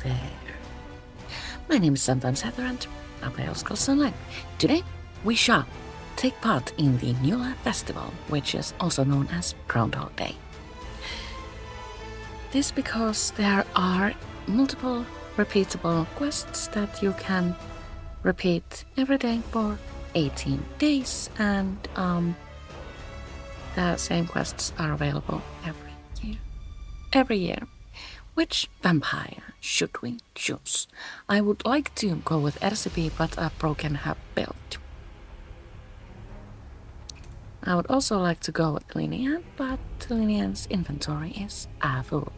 there. My name is sometimes Heather and I play Elder Scrolls Online. Today, we shall take part in the New Life Festival, which is also known as Groundhog Day. This because there are multiple repeatable quests that you can repeat every day for 18 days, and the same quests are available every year. Which vampire should we choose? I would like to go with RCB, but a broken hub build. I would also like to go with Linean, but Linean's inventory is full.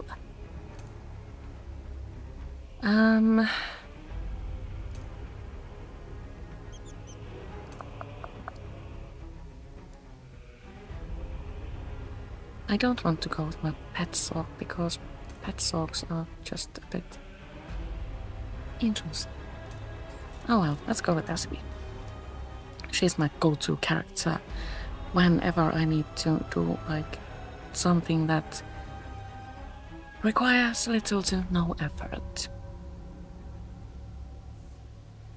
I don't want to go with my pet sock because pet socks are just a bit interesting. Oh well, let's go with SB. She's my go-to character whenever I need to do like something that requires little to no effort,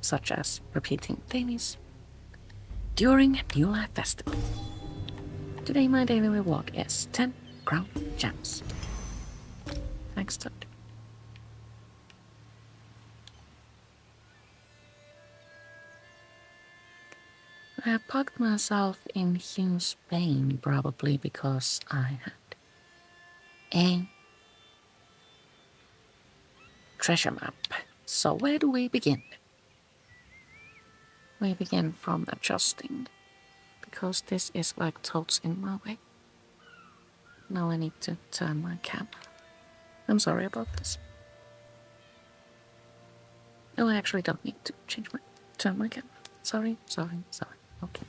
such as repeating things during New Life Festival. Today my daily reward is 10 crown gems. Thanks, Todd. I have parked myself in Hughes Spain probably because I had a treasure map. So where do we begin? We begin from adjusting, because this is like totes in my way. Now I need to turn my camera. I'm sorry about this. No, I actually don't need to turn my camera. Sorry. Okay.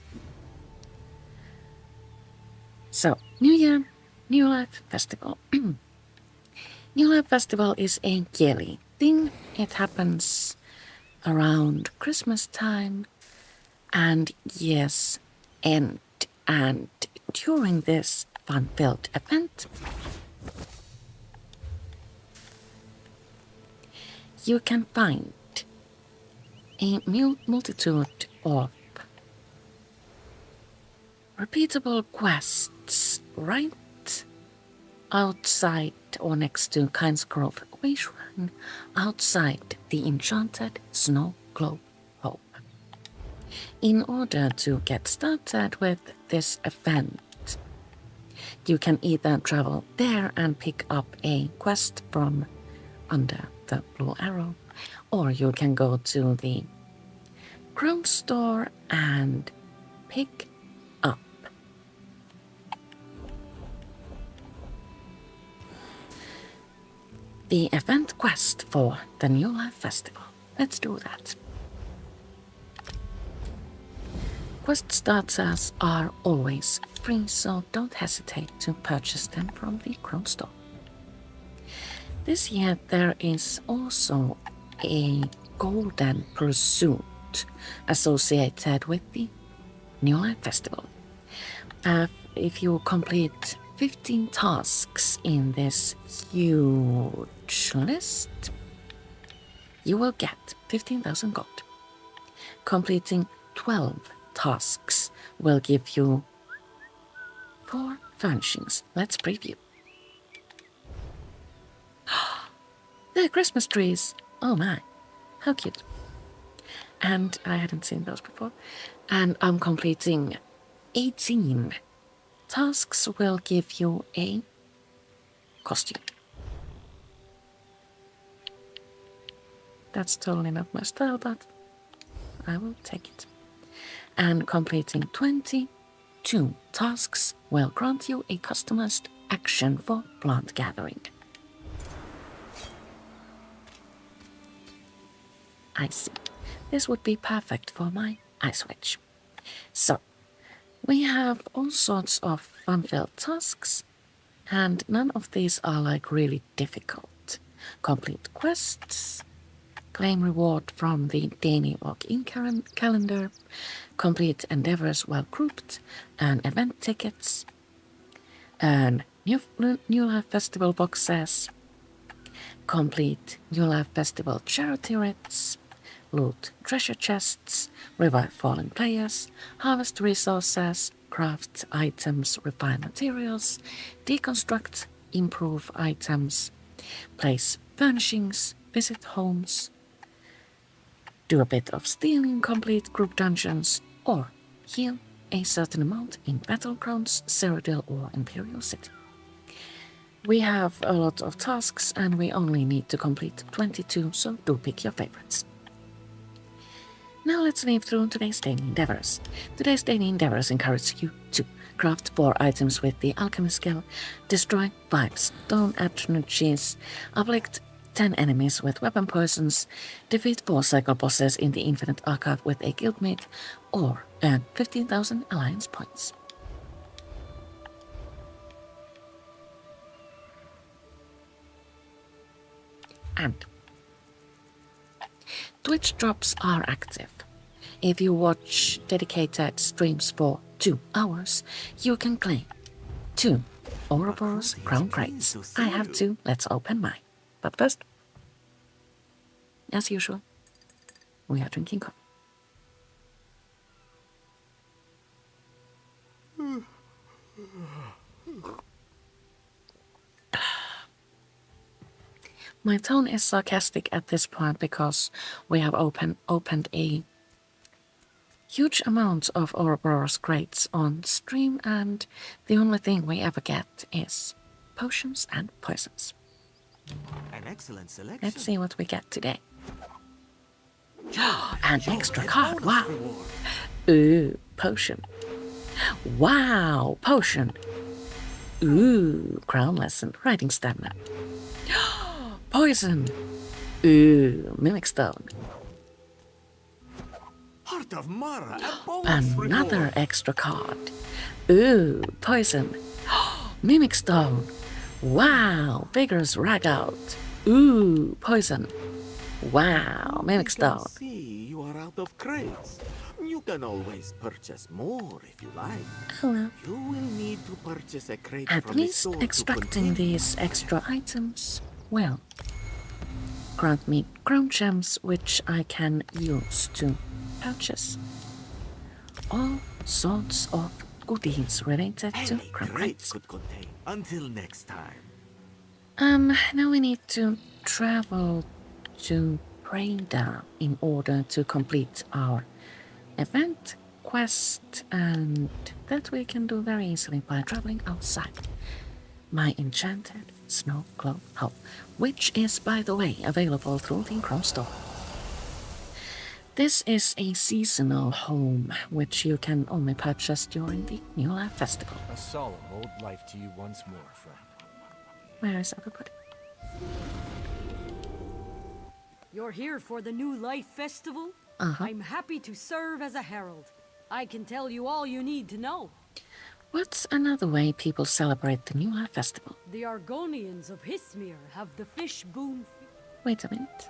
So, New Year, New Life Festival. New Life Festival is a yearly thing. It happens around Christmas time and year's end. And during this fun-filled event, you can find a multitude of repeatable quests right outside or next to Kind's Grove Wayshrine, outside the enchanted Snow Globe Home. In order to get started with this event, you can either travel there and pick up a quest from under the blue arrow, or you can go to the Crown Store and pick up the event quest for the New Life Festival. Let's do that. Quest starters are always free, so don't hesitate to purchase them from the Crown Store. This year there is also a golden pursuit associated with the New Life Festival. If you complete 15 tasks in this huge list, you will get 15,000 gold. Completing 12 tasks will give you 4 furnishings. Let's preview. They're Christmas trees. Oh my, how cute. And I hadn't seen those before. And I'm completing 18 tasks will give you a costume. That's totally not my style, but I will take it. And completing 22 tasks will grant you a customized action for plant gathering. I see. This would be perfect for my ice witch. So, we have all sorts of fun-filled tasks, and none of these are like really difficult. Complete quests, claim reward from the Daily Walk-in calendar, complete endeavors well grouped, earn event tickets, earn New Life Festival boxes, Complete New Life Festival charity rites, loot treasure chests, revive fallen players, harvest resources, craft items, refine materials, deconstruct, improve items, place furnishings, visit homes, do a bit of stealing, complete group dungeons, or heal a certain amount in battlegrounds, Cyrodiil, or Imperial City. We have a lot of tasks and we only need to complete 22, so do pick your favorites. Now let's leave through today's daily endeavors. Today's daily endeavors encourage you to craft 4 items with the alchemy skill, destroy 5 stone energies, afflict 10 enemies with weapon poisons, defeat 4 cycle bosses in the Infinite Archive with a guildmate, or earn 15,000 alliance points. And Twitch drops are active. If you watch dedicated streams for 2 hours, you can claim 2 Ourobouros Crown Crates. I have 2, let's open mine. But first, as usual, we are drinking coffee. My tone is sarcastic at this point because we have opened a huge amount of Ourobouros Crates on stream, and the only thing we ever get is potions and poisons. An excellent selection. Let's see what we get today. An extra card, wow! Ooh, potion. Wow, potion. Ooh, crown lesson, writing stamina. Poison. Ooh, mimic stone. Heart of Mara, a bonus Another reward. extra card. Ooh, poison. Mimic stone. Wow, vigorous rag out. Ooh, poison. Wow, mimic stone. I can see you are out of crates. You can always purchase more if you like. Oh well. You will need to purchase a crate At from the least store to extracting continue. these extra items, well, grant me crown gems which I can use to purchase all sorts of goodies related to Any crown crate crates. could contain. Until next time. Now we need to travel to Prada in order to complete our event quest, and that we can do very easily by traveling outside my enchanted snow globe home, which is, by the way, available through the Chrome store. This is a seasonal home, which you can only purchase during the New Life Festival. A solemn old life to you once more, friend. Where is everybody? You're here for the New Life Festival? Uh-huh. I'm happy to serve as a herald. I can tell you all you need to know. What's another way people celebrate the New Life Festival? The Argonians of Hismir have the fish boon. Wait a minute.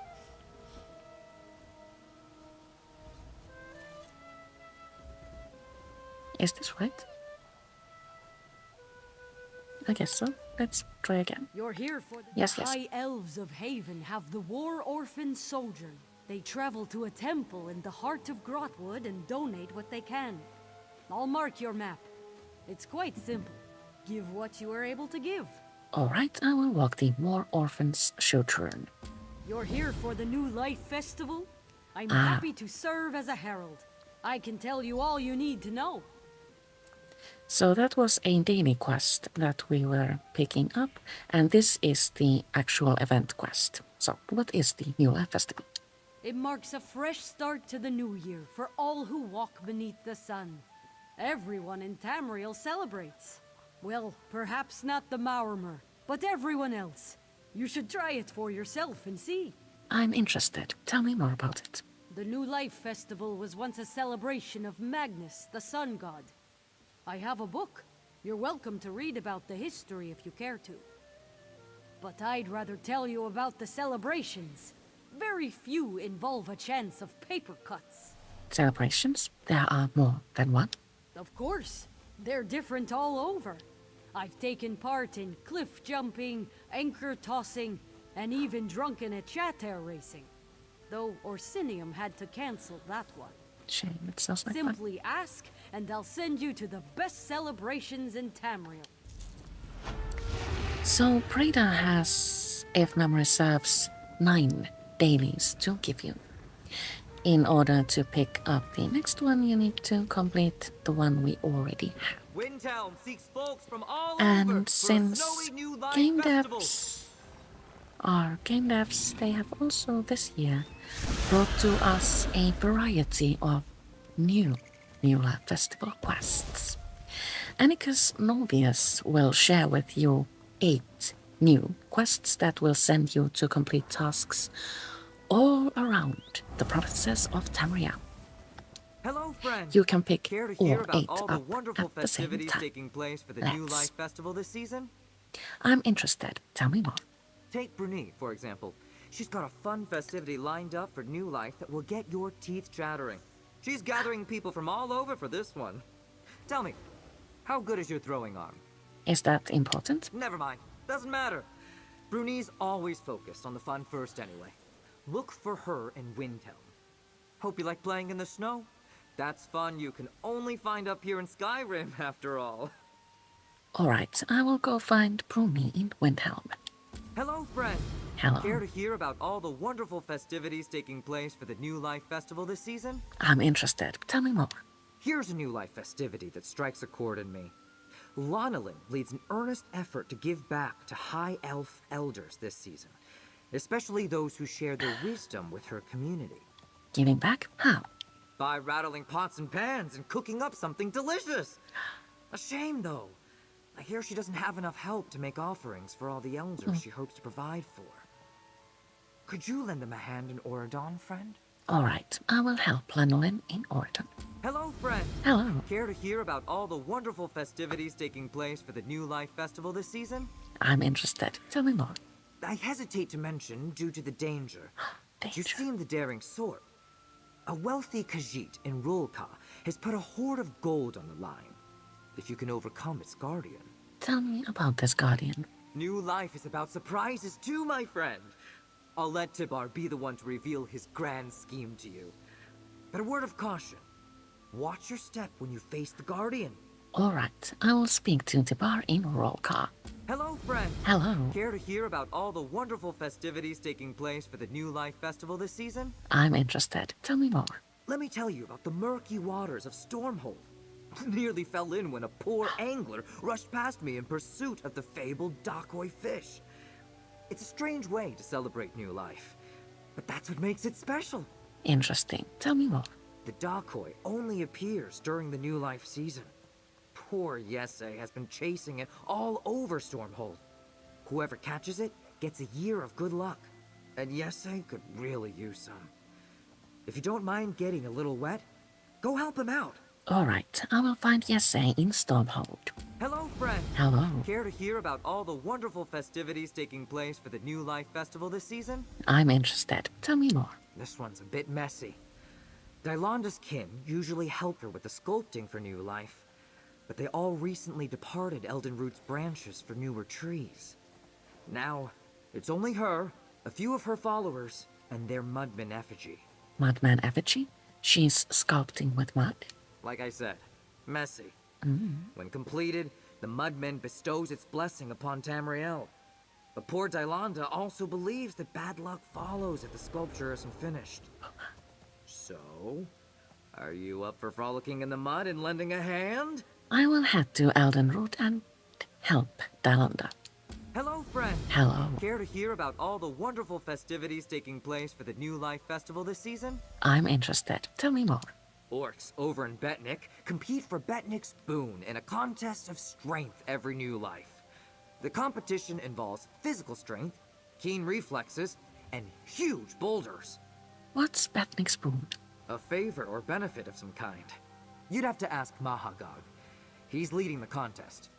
Is this right? I guess so. Let's try again. You're here for the Yes, yes. High Elves of Haven have the War Orphan Sojourn. They travel to a temple in the heart of Grotwood and donate what they can. I'll mark your map. It's quite simple. Give what you are able to give. Alright, I will walk the War Orphans Sojourn. You're here for the New Life Festival? I'm Ah. happy to serve as a herald. I can tell you all you need to know. So that was a daily quest that we were picking up, and this is the actual event quest. So, what is the New Life Festival? It marks a fresh start to the new year for all who walk beneath the sun. Everyone in Tamriel celebrates. Well, perhaps not the Maurimer, but everyone else. You should try it for yourself and see. I'm interested. Tell me more about it. The New Life Festival was once a celebration of Magnus, the sun god. I have a book. You're welcome to read about the history if you care to. But I'd rather tell you about the celebrations. Very few involve a chance of paper cuts. Celebrations? There are more than one. Of course, they're different all over. I've taken part in cliff jumping, anchor tossing, and even drunken at chatter racing. Though Orsinium had to cancel that one. Shame, it sounds like fun. Simply ask, and I'll send you to the best celebrations in Tamriel. So Prada has, if memory serves, 9 dailies to give you. In order to pick up the next one, you need to complete the one we already have. Windhelm seeks folks from all over And for a since snowy new life game festival. devs are game devs, they have also this year brought to us a variety of new Life Festival quests. Anika's Novius will share with you 8 new quests that will send you to complete tasks all around the provinces of Tamriel. Hello, friend. You can pick Care to all hear about 8 all the up wonderful at the same festivities time. taking place for the New Let's. Life Festival this season? I'm interested. Tell me more. Take Bruni, for example. She's got a fun festivity lined up for New Life that will get your teeth chattering. She's gathering people from all over for this one. Tell me, how good is your throwing arm? Is that important? Never mind. Doesn't matter. Bruni's always focused on the fun first anyway. Look for her in Windhelm. Hope you like playing in the snow. That's fun you can only find up here in Skyrim, after all. Alright, I will go find Bruni in Windhelm. Hello, friend. Hello. Care to hear about all the wonderful festivities taking place for the New Life Festival this season? I'm interested. Tell me more. Here's a New Life festivity that strikes a chord in me. Lonelin leads an earnest effort to give back to High Elf elders this season, especially those who share their wisdom with her community. Giving back? How? By rattling pots and pans and cooking up something delicious. A shame, though. I hear she doesn't have enough help to make offerings for all the elders she hopes to provide for. Could you lend them a hand in Oradon, friend? Alright, I will help Lanolin in Oregon. Hello, friend. Hello. Care to hear about all the wonderful festivities taking place for the New Life Festival this season? I'm interested. Tell me more. I hesitate to mention due to the danger. You Danger. seem the daring sort. A wealthy Khajiit in Rulka has put a hoard of gold on the line. If you can overcome its guardian. Tell me about this guardian. New Life is about surprises too, my friend. I'll let Tibar be the one to reveal his grand scheme to you. But a word of caution. Watch your step when you face the guardian. Alright, I will speak to Tibar in Rolka. Hello, friend. Hello. Care to hear about all the wonderful festivities taking place for the New Life Festival this season? I'm interested. Tell me more. Let me tell you about the murky waters of Stormhold. Nearly fell in when a poor angler rushed past me in pursuit of the fabled Dacoy fish. It's a strange way to celebrate New Life, but that's what makes it special. Interesting. Tell me more. The Dacoy only appears during the New Life season. Poor Yese has been chasing it all over Stormhold. Whoever catches it gets a year of good luck, and Yese could really use some. If you don't mind getting a little wet, go help him out. Alright, I will find Yese in Stormhold. Hello, friend. Hello. Care to hear about all the wonderful festivities taking place for the New Life Festival this season? I'm interested. Tell me more. This one's a bit messy. Dylanda's kin usually help her with the sculpting for New Life, but they all recently departed Eldenroot's branches for newer trees. Now, it's only her, a few of her followers, and their mudman effigy. Mudman effigy? She's sculpting with mud? Like I said, messy. When completed, the mudman bestows its blessing upon Tamriel. But poor Dylanda also believes that bad luck follows if the sculpture isn't finished. So, are you up for frolicking in the mud and lending a hand? I will head to Eldenroot and help Dylanda. Hello, friend. Hello. Care to hear about all the wonderful festivities taking place for the New Life Festival this season? I'm interested. Tell me more. Orcs over in Betnik compete for Betnik's boon in a contest of strength every New Life. The competition involves physical strength, keen reflexes, and huge boulders. What's Betnik's spoon? A favor or benefit of some kind. You'd have to ask Mahagog. He's leading the contest.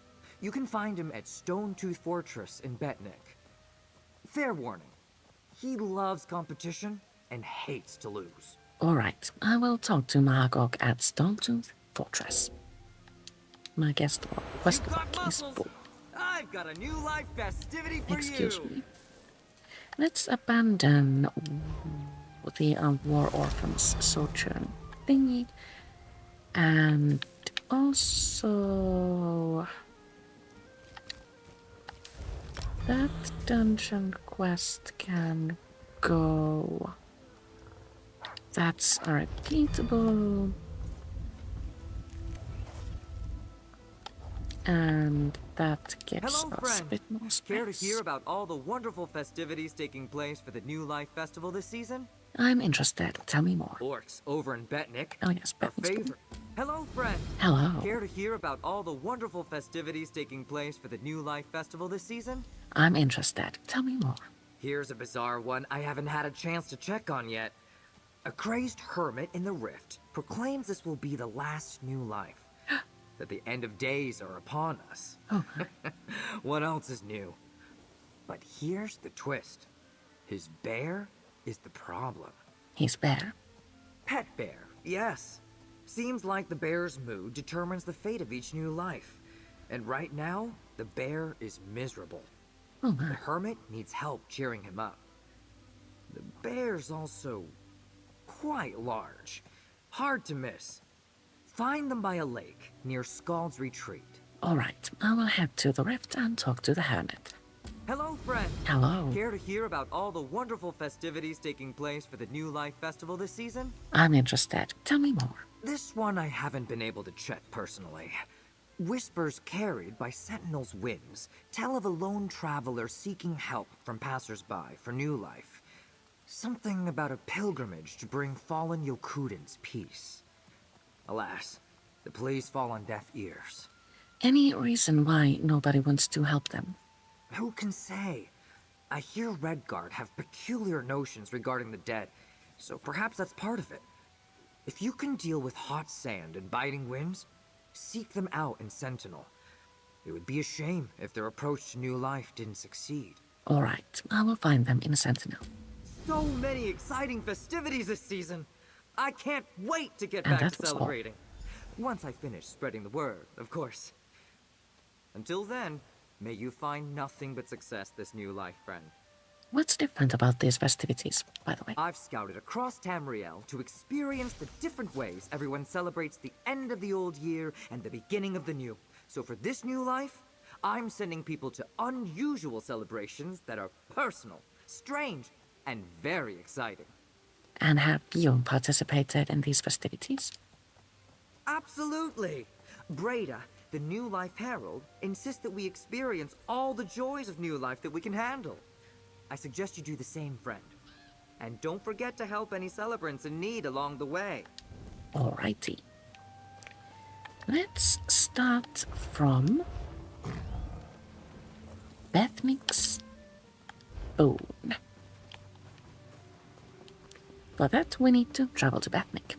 You can find him at Stonetooth Fortress in Betnik. Fair warning, he loves competition and hates to lose. Alright, I will talk to Mahagog at Stonetooth Fortress. My quest You've got log is muscles. full. I've got a New Life festivity for Excuse you. me. Let's abandon the War Orphans Sojourn thingy. And also... that dungeon quest can go. That's repeatable. And that gives Hello, us a friend. bit more space. Care to hear about all the wonderful festivities taking place for the New Life Festival this season? I'm interested. Tell me more. Orcs over in Betnik. Oh yes, Our Betnik's favorite. Hello, friend. Hello. Care to hear about all the wonderful festivities taking place for the New Life Festival this season? I'm interested. Tell me more. Here's a bizarre one I haven't had a chance to check on yet. A crazed hermit in the Rift proclaims this will be the last new life. That the end of days are upon us. Oh, What else is new? But here's the twist. His bear is the problem. he's bear. Pet bear, yes. Seems like the bear's mood determines the fate of each new life. And right now, the bear is miserable. Oh The my. hermit needs help cheering him up. The bear's also quite large. Hard to miss. Find them by a lake near Scald's Retreat. Alright, I will head to the rift and talk to the hermit. Hello, friend. Hello. Care to hear about all the wonderful festivities taking place for the New Life Festival this season? I'm interested. Tell me more. This one I haven't been able to check personally. Whispers carried by Sentinel's winds tell of a lone traveler seeking help from passersby for New Life. Something about a pilgrimage to bring fallen Yokudans peace. Alas, the pleas fall on deaf ears. Any reason why nobody wants to help them? Who can say? I hear Redguard have peculiar notions regarding the dead, so perhaps that's part of it. If you can deal with hot sand and biting winds, seek them out in Sentinel. It would be a shame if their approach to New Life didn't succeed. Alright, I will find them in Sentinel. So many exciting festivities this season! I can't wait to get And back that to was all. celebrating. Once I finish spreading the word, of course. Until then, may you find nothing but success this new life, friend. What's different about these festivities, by the way? I've scouted across Tamriel to experience the different ways everyone celebrates the end of the old year and the beginning of the new. So for this new life, I'm sending people to unusual celebrations that are personal, strange, and very exciting. And have you participated in these festivities? Absolutely! Breda, the New Life Herald, insists that we experience all the joys of New Life that we can handle. I suggest you do the same, friend. And don't forget to help any celebrants in need along the way. Alrighty. Let's start from Bethnik's Boon. For that, we need to travel to Bethnik.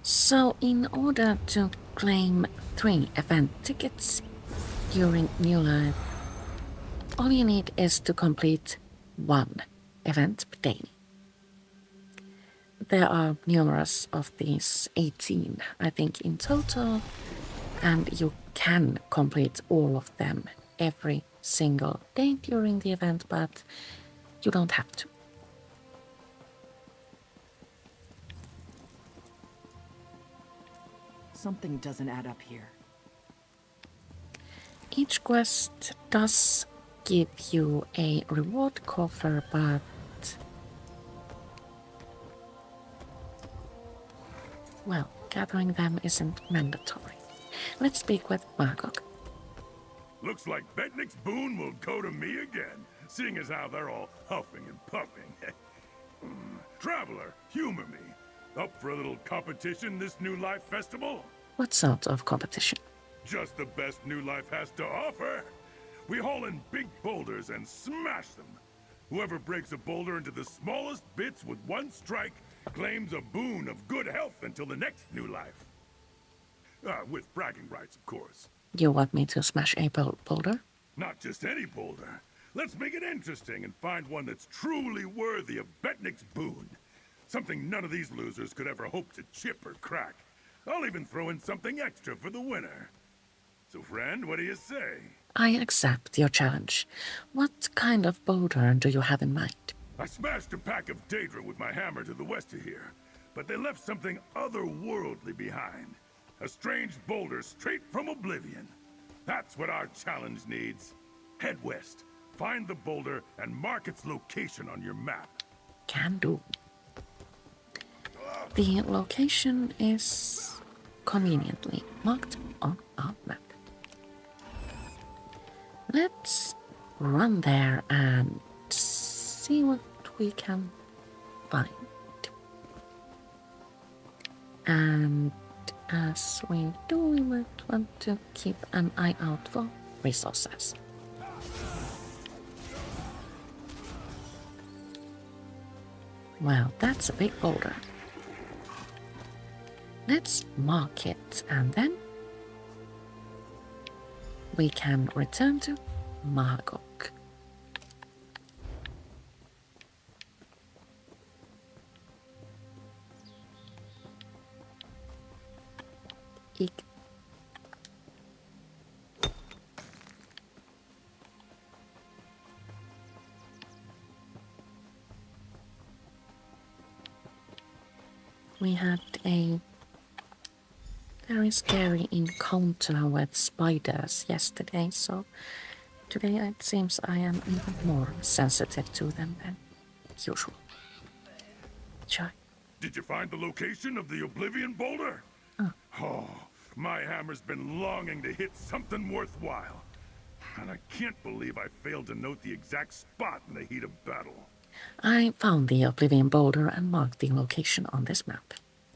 So, in order to claim 3 event tickets during New Life, all you need is to complete 1 event daily. There are numerous of these, 18 I think in total, and you can complete all of them every single day during the event, but you don't have to. Something doesn't add up here. Each quest does give you a reward coffer, but well, gathering them isn't mandatory. Let's speak with Magog. Looks like Betnik's boon will go to me again, seeing as how they're all huffing and puffing. Traveler, humor me. Up for a little competition this New Life Festival? What sort of competition? Just the best New Life has to offer. We haul in big boulders and smash them. Whoever breaks a boulder into the smallest bits with 1 strike claims a boon of good health until the next New Life. With bragging rights, of course. You want me to smash a boulder? Not just any boulder. Let's make it interesting and find one that's truly worthy of Betnik's boon. Something none of these losers could ever hope to chip or crack. I'll even throw in something extra for the winner. So, friend, what do you say? I accept your challenge. What kind of boulder do you have in mind? I smashed a pack of Daedra with my hammer to the west of here, but they left something otherworldly behind. A strange boulder straight from oblivion. That's what our challenge needs. Head west, find the boulder, and mark its location on your map. Can do. The location is conveniently marked on our map. Let's run there and see what we can find. And as we do, we might want to keep an eye out for resources. Well, that's a big boulder. Let's mark it and then we can return to Magog. Eek. We had a very scary encounter with spiders yesterday, so today it seems I am even more sensitive to them than usual. Sure. Did you find the location of the Oblivion boulder? Oh, my hammer's been longing to hit something worthwhile. And I can't believe I failed to note the exact spot in the heat of battle. I found the Oblivion boulder and marked the location on this map.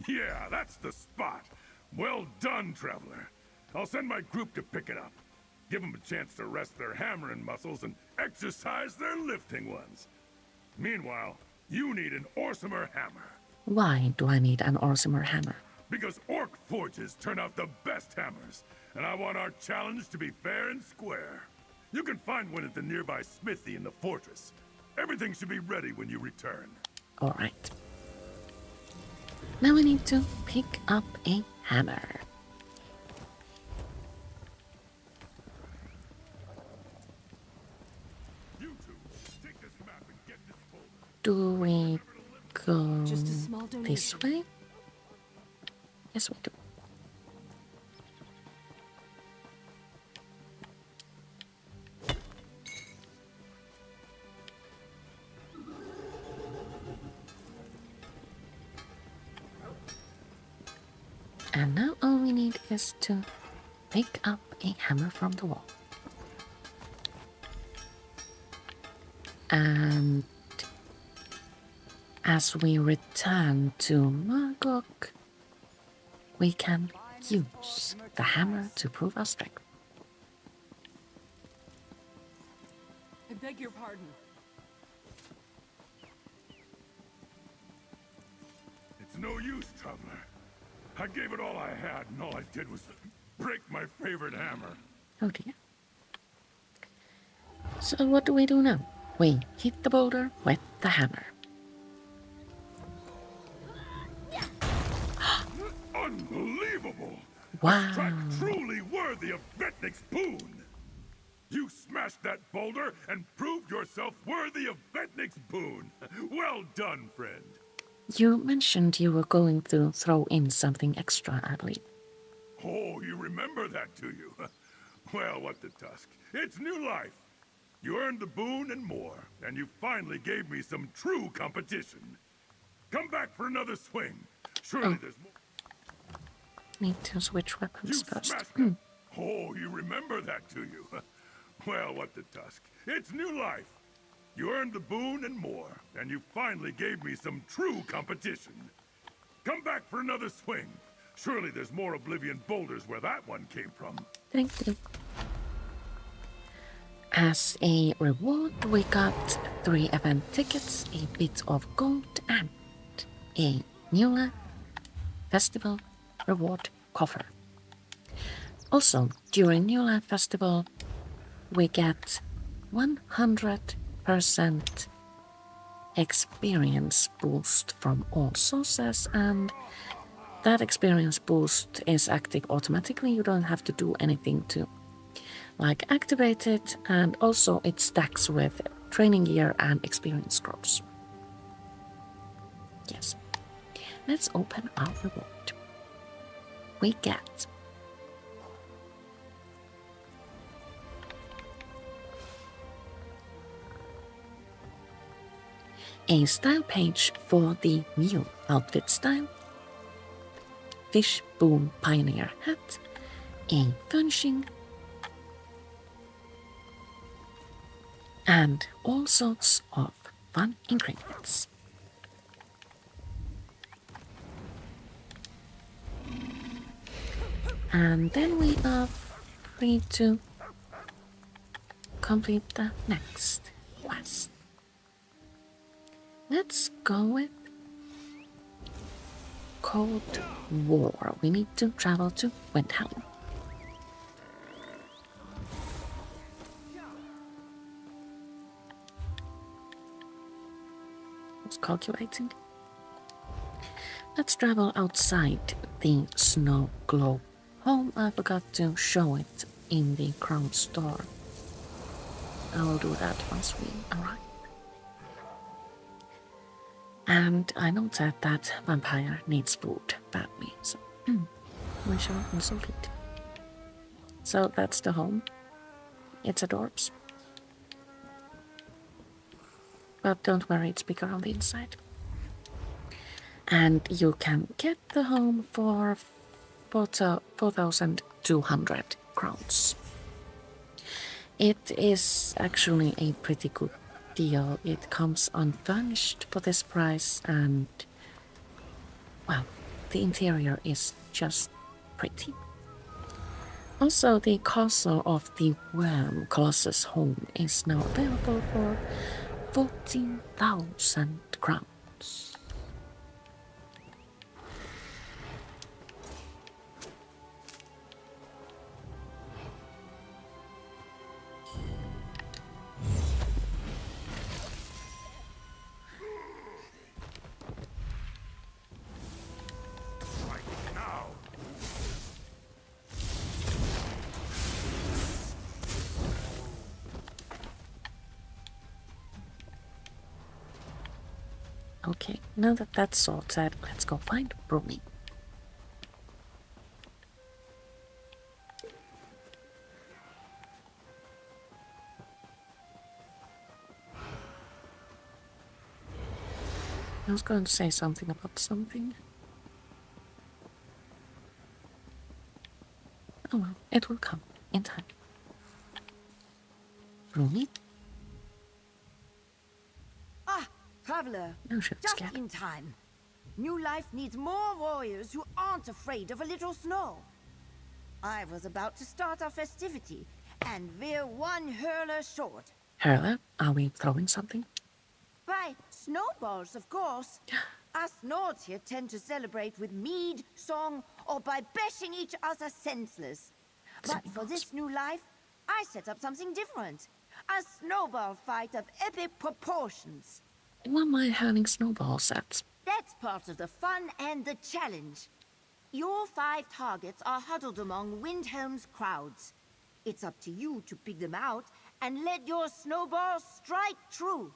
Yeah, that's the spot. Well done, Traveler. I'll send my group to pick it up. Give them a chance to rest their hammering muscles and exercise their lifting ones. Meanwhile, you need an Orsimer hammer. Why do I need an Orsimer hammer? Because Orc forges turn out the best hammers, and I want our challenge to be fair and square. You can find one at the nearby smithy in the fortress. Everything should be ready when you return. Alright. Now we need to pick up a hammer. You two, take this map and get this folder. Do we go Just a small this donation. way? Yes, we do. And now all we need is to pick up a hammer from the wall. And as we return to Magog, we can use the hammer to prove our strength. I beg your pardon. It's no use, Traveler. I gave it all I had, and all I did was break my favorite hammer. Oh dear. So what do we do now? We hit the boulder with the hammer. Unbelievable! Wow. A strike truly worthy of Vetnik's boon! You smashed that boulder and proved yourself worthy of Vetnik's boon! Well done, friend! You mentioned you were going to throw in something extra, I believe. Oh, you remember that, do you? Well, what the tusk. It's new life. You earned the boon and more, and you finally gave me some true competition. Come back for another swing. Surely there's more. Need to switch weapons You first. smashed it. Oh, you remember that, do you? Well, what the tusk. It's new life. You earned the boon and more, and you finally gave me some true competition. Come back for another swing. Surely there's more Oblivion boulders where that one came from. Thank you. As a reward, we got 3 event tickets, a bit of gold, and a New Life Festival reward coffer. Also, during New Life Festival, we get 100% experience boost from all sources, and that experience boost is active automatically. You don't have to do anything to like activate it, and also it stacks with training gear and experience scrolls. Yes. Let's open our reward. We get a style page for the new outfit style, Fishbone Pioneer hat, a furnishing, and all sorts of fun ingredients. And then we are free to complete the next quest. Let's go with Cold War. We need to travel to Windhelm. It's calculating. Let's travel outside the snow globe home. I forgot to show it in the crown store. I will do that once we arrive. And I noted that vampire needs food badly, so we shall also feed. So that's the home. It's adorbs. But don't worry, it's bigger on the inside. And you can get the home for 4,200 crowns. It is actually a pretty good deal. It comes unfurnished for this price, and well, the interior is just pretty. Also, the castle of the Worm Colossus home is now available for 14,000 crowns. Okay, now that that's sorted, let's go find Bruni. I was going to say something about something. Oh well, it will come in time. Bruni? Traveler, No, she was just scared. in time. New Life needs more warriors who aren't afraid of a little snow. I was about to start our festivity, and we're one hurler short. Hurler, are we throwing something? Why, snowballs, of course. Us Nords here tend to celebrate with mead, song, or by bashing each other senseless. But for this New Life, I set up something different. A snowball fight of epic proportions. Why am I hurling snowballs at? That's part of the fun and the challenge. Your 5 targets are huddled among Windhelm's crowds. It's up to you to pick them out and let your snowball strike true.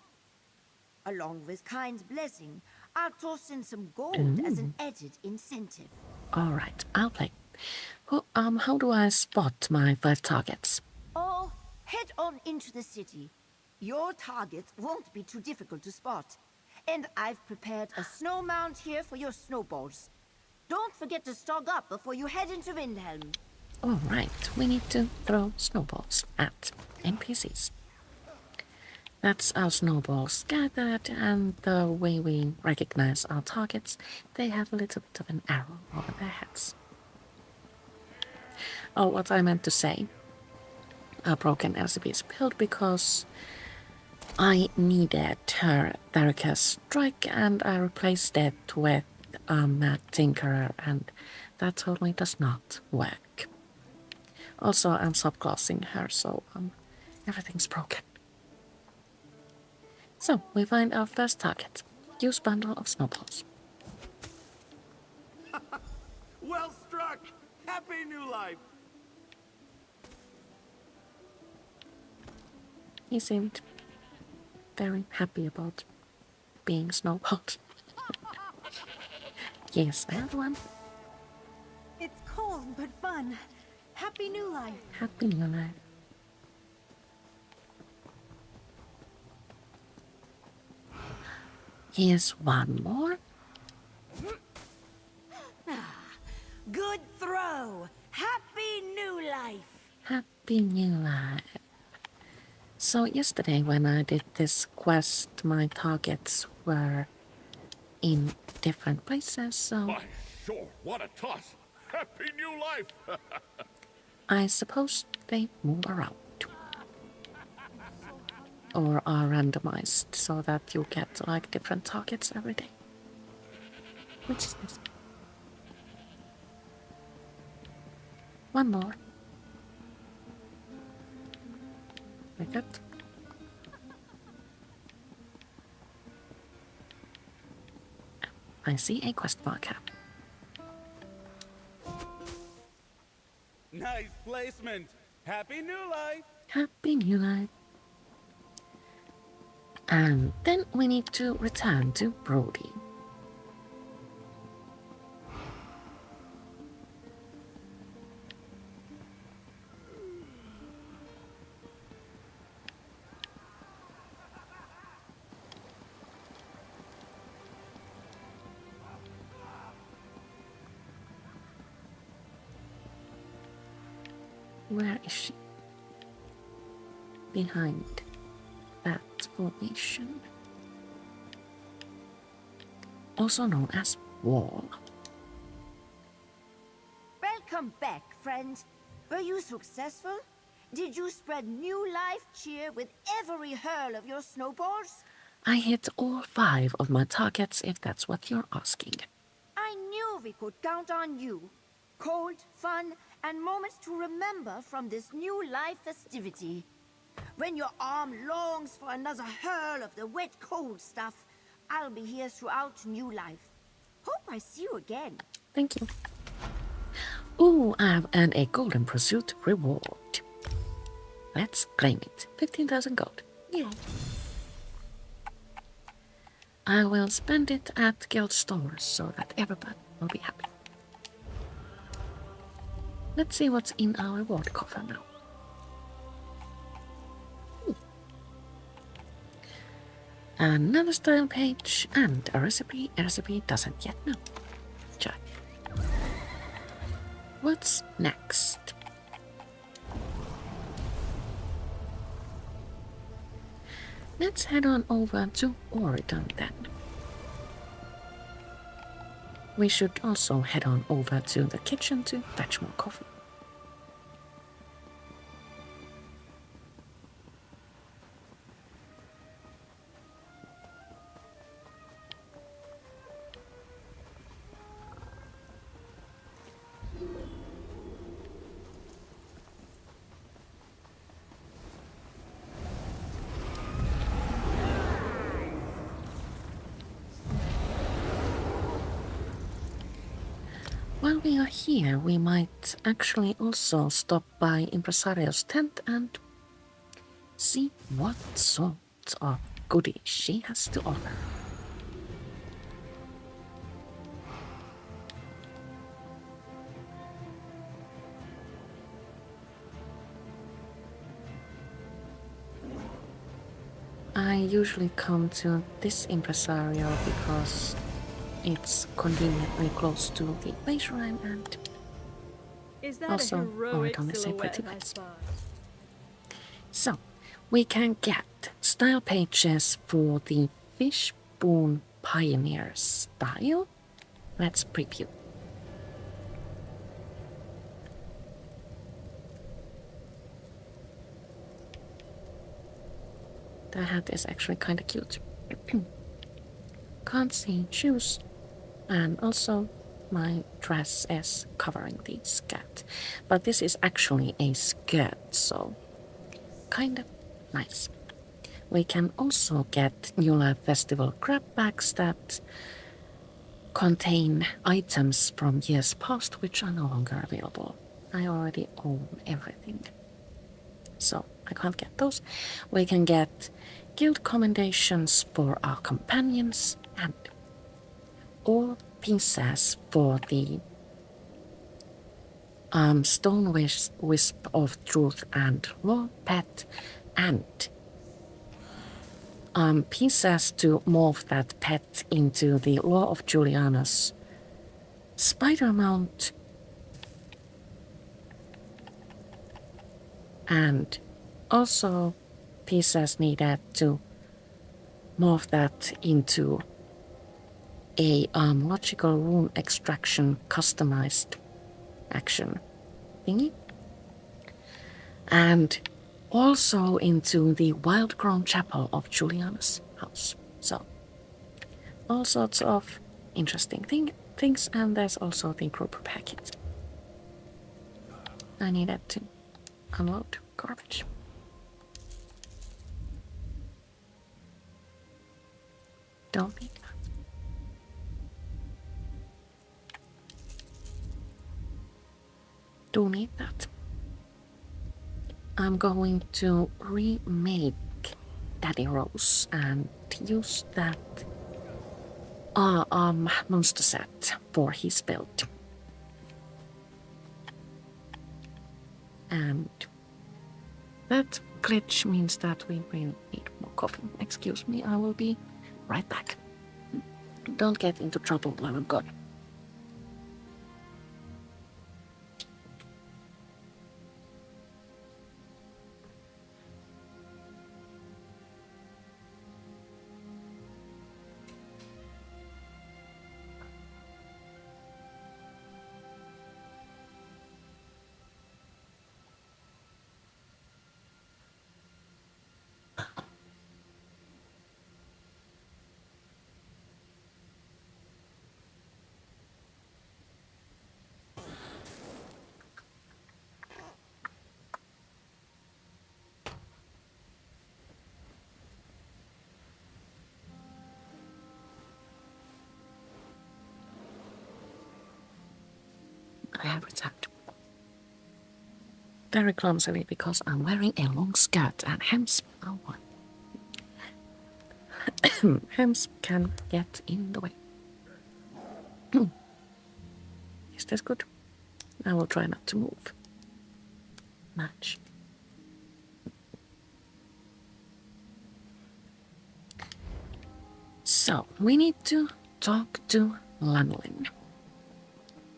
Along with Kind's blessing, I'll toss in some gold as an added incentive. Alright, I'll play. Well, how do I spot my 5 targets? Oh, head on into the city. Your targets won't be too difficult to spot. And I've prepared a snow mound here for your snowballs. Don't forget to stock up before you head into Windhelm. Alright, we need to throw snowballs at NPCs. That's our snowballs gathered, and the way we recognize our targets, they have a little bit of an arrow over their heads. Oh, what I meant to say, a broken LCB is built because I needed her Tharika's strike, and I replaced it with Mad Tinkerer, and that totally does not work. Also, I'm subclassing her, so everything's broken. So, we find our first target. Use bundle of snowballs. well struck! Happy new life! He seemed very happy about being snowballed. Yes, I have one. It's cold but fun. Happy new life. Happy new life. Here's one more. Good throw! Happy new life! Happy new life. So yesterday when I did this quest, my targets were in different places, so My sure, what a toss! Happy new life! I suppose they move around. Or are randomized so that you get like different targets every day. Which is this? One more. Like that. I see a quest marker. Nice placement. Happy new life. Happy new life. And then we need to return to Brody. Where is she? Behind that formation. Also known as wall. Welcome back, friend. Were you successful? Did you spread new life cheer with every hurl of your snowballs? I hit all 5 of my targets if that's what you're asking. I knew we could count on you. Cold, fun, and moments to remember from this new life festivity. When your arm longs for another hurl of the wet, cold stuff, I'll be here throughout new life. Hope I see you again. Thank you. Ooh, I have earned a golden pursuit reward. Let's claim it. 15,000 gold. Yay. I will spend it at guild stores so that everyone will be happy. Let's see what's in our reward coffer now. Another style page and a recipe. A recipe doesn't yet know. Try. What's next? Let's head on over to Oregon then. We should also head on over to the kitchen to fetch more coffee. While we are here, we might actually also stop by Impressario's tent and see what sort of goodies she has to offer. I usually come to this Impressario because it's conveniently close to the baseline and also Oregon is a pretty place. So, we can get style pages for the Fishbone Pioneer style. Let's preview. The hat is actually kinda cute. Can't see shoes. And also my dress is covering the skirt. But this is actually a skirt, so kind of nice. We can also get New Life Festival grab bags that contain items from years past which are no longer available. I already own everything, so I can't get those. We can get guild commendations for our companions and all pieces for the Stone Wisp of Truth and Law pet, and pieces to morph that pet into the Law of Juliana's spider mount, and also pieces needed to morph that into a logical rune extraction customized action thingy, and also into the wild grown chapel of Juliana's house. So all sorts of interesting things, and there's also the group packet. I needed to unload garbage. Don't need that. Do need that. I'm going to remake Daddy Rose and use that monster set for his build. And that glitch means that we will need more coffee. Excuse me, I will be right back. Don't get into trouble while I'm gone. I have returned. Very clumsily because I'm wearing a long skirt and hems are one. Hems can get in the way. Is this good? I will try not to move much. So, we need to talk to lanolin.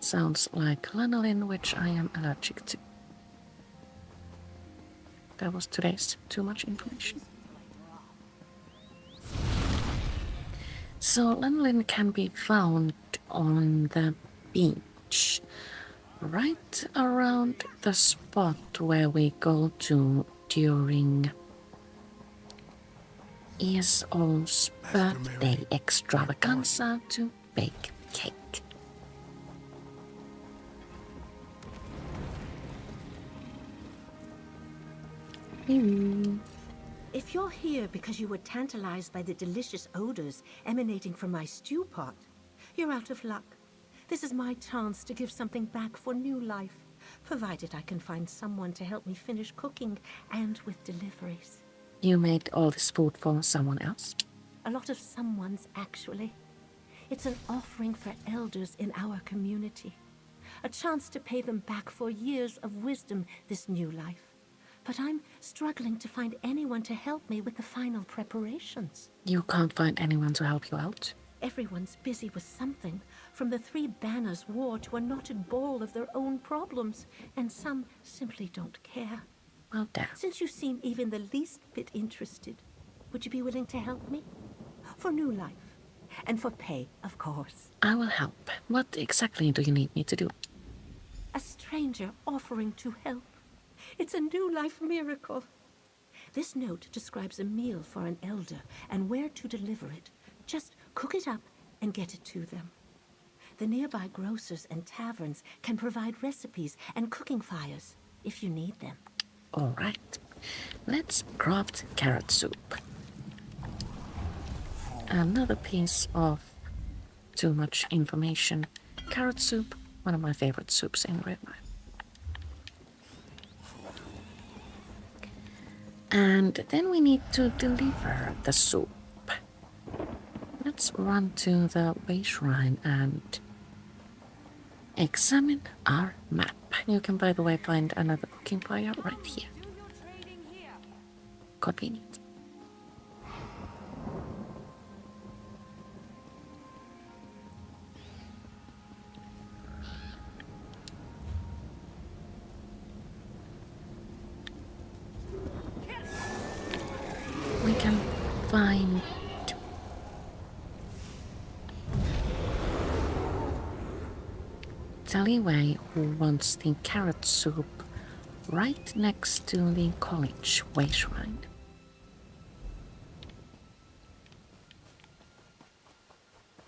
Sounds like lanolin, which I am allergic to. That was today's too much information. So lanolin can be found on the beach, right around the spot where we go to during ESO's birthday extravaganza to bake cake. If you're here because you were tantalized by the delicious odors emanating from my stew pot, you're out of luck. This is my chance to give something back for new life, provided I can find someone to help me finish cooking and with deliveries. You made all this food for someone else? A lot of someone's, actually. It's an offering for elders in our community. A chance to pay them back for years of wisdom this new life. But I'm struggling to find anyone to help me with the final preparations. You can't find anyone to help you out? Everyone's busy with something, from the 3 Banners War to a knotted ball of their own problems, and some simply don't care. Well, damn. Since you seem even the least bit interested, would you be willing to help me? For new life. And for pay, of course. I will help. What exactly do you need me to do? A stranger offering to help. It's a new life miracle. This note describes a meal for an elder and where to deliver it. Just cook it up and get it to them. The nearby grocers and taverns can provide recipes and cooking fires if you need them. All right. Let's craft carrot soup. Another piece of too much information. Carrot soup, one of my favorite soups in real life. And then we need to deliver the soup. Let's run to the way shrine and examine our map. You can, by the way, find another cooking fire right here. Convenient. We can find Taliway, who wants the carrot soup right next to the college way shrine.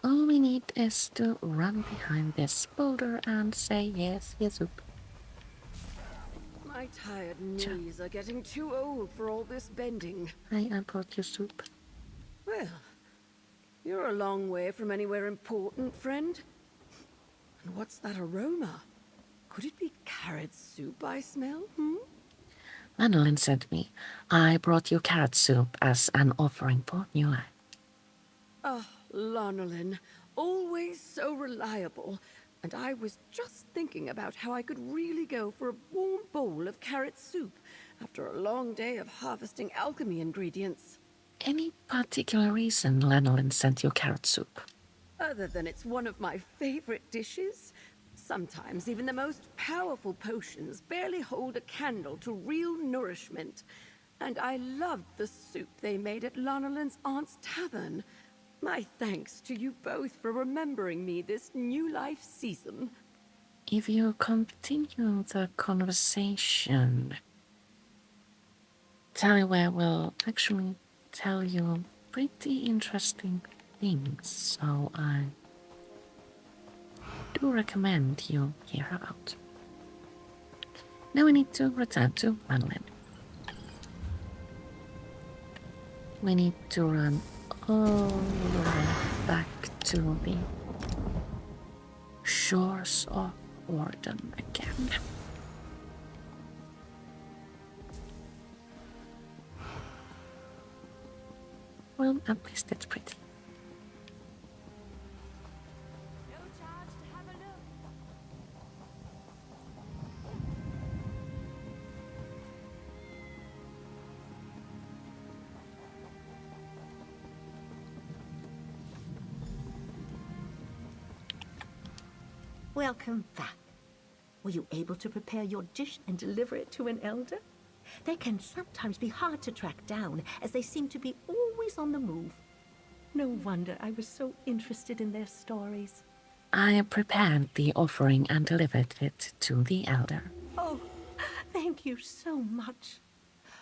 All we need is to run behind this boulder and say yes, yes, soup. My tired knees are getting too old for all this bending. I brought you soup. Well, you're a long way from anywhere important, friend. And what's that aroma? Could it be carrot soup I smell, Lanolin sent me. I brought you carrot soup as an offering for new life. Ah, Lanolin, always so reliable. And I was just thinking about how I could really go for a warm bowl of carrot soup after a long day of harvesting alchemy ingredients. Any particular reason Lanolin sent you carrot soup? Other than it's one of my favorite dishes, sometimes even the most powerful potions barely hold a candle to real nourishment. And I loved the soup they made at Lanolin's aunt's tavern. My thanks to you both for remembering me this new life season. If you continue the conversation, Taliway will actually tell you pretty interesting things, so I do recommend you hear her out. Now we need to return to Manolin. We need to run all the way back to the shores of Orden again. Well, at least it's pretty. Welcome back. Were you able to prepare your dish and deliver it to an elder? They can sometimes be hard to track down, as they seem to be always on the move. No wonder I was so interested in their stories. I prepared the offering and delivered it to the elder. Oh, thank you so much.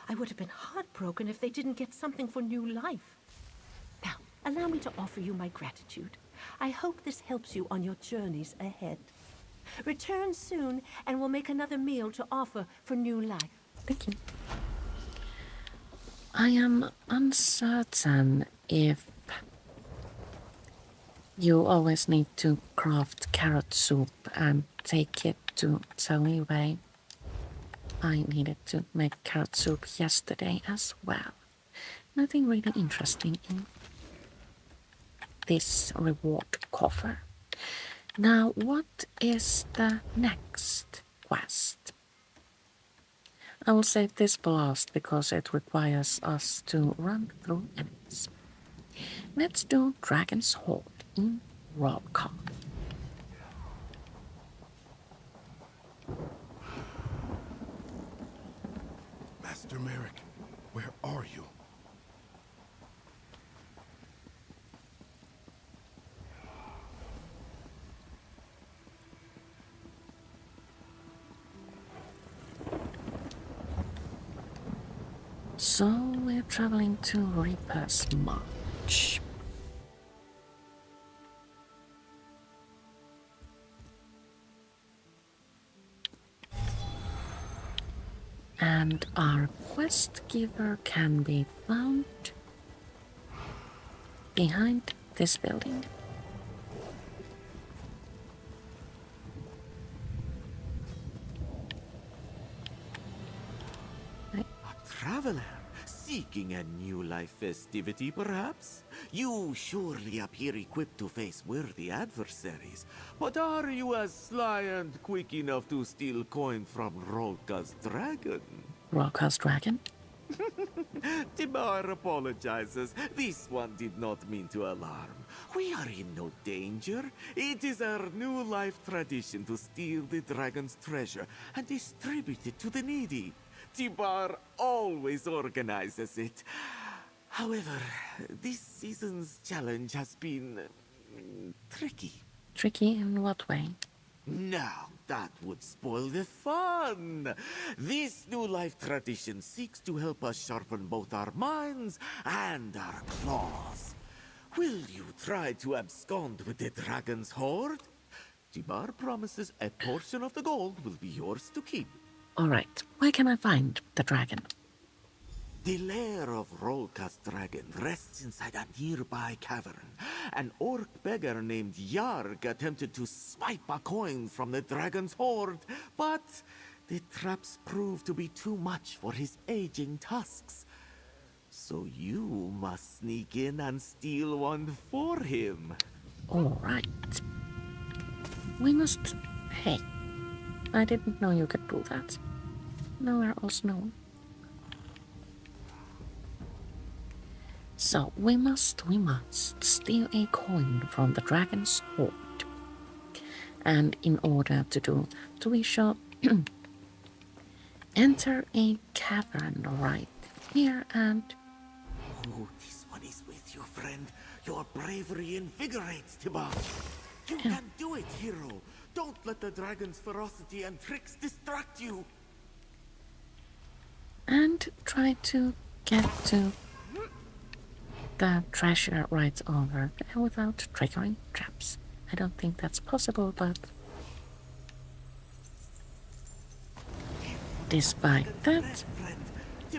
I would have been heartbroken if they didn't get something for new life. Now, allow me to offer you my gratitude. I hope this helps you on your journeys ahead. Return soon, and we'll make another meal to offer for new life. Thank you. I am uncertain if you always need to craft carrot soup and take it to Taliway. I needed to make carrot soup yesterday as well. Nothing really interesting in this reward coffer. Now, what is the next quest? I will save this for last because it requires us to run through enemies. Let's do Dragon's Hold in Rollcall. Master Merrick, where are you? So we're traveling to Reaper's March. And our quest giver can be found behind this building. traveler, seeking a new life festivity, perhaps? You surely appear equipped to face worthy adversaries, but are you as sly and quick enough to steal coin from Rolka's dragon? Rolka's dragon? Timar apologizes. This one did not mean to alarm. We are in no danger. It is our new life tradition to steal the dragon's treasure and distribute it to the needy. Timar always organizes it. However, this season's challenge has been tricky. Tricky in what way? Now, that would spoil the fun. This new life tradition seeks to help us sharpen both our minds and our claws. Will you try to abscond with the dragon's hoard? Tibar promises a portion of the gold will be yours to keep. Alright, where can I find the dragon? The lair of Rolka's dragon rests inside a nearby cavern. An orc beggar named Yarg attempted to swipe a coin from the dragon's hoard, but the traps proved to be too much for his aging tusks. So you must sneak in and steal one for him. Alright. We must... Hey, I didn't know you could do that. Nowhere else known. So, we must steal a coin from the dragon's hoard. And in order to do that, we shall enter a cavern right here and... Oh, this one is with you, friend. Your bravery invigorates, Tibar. You can do it, hero. Don't let the dragon's ferocity and tricks distract you. And try to get to the treasure right over there without triggering traps. I don't think that's possible, but despite that,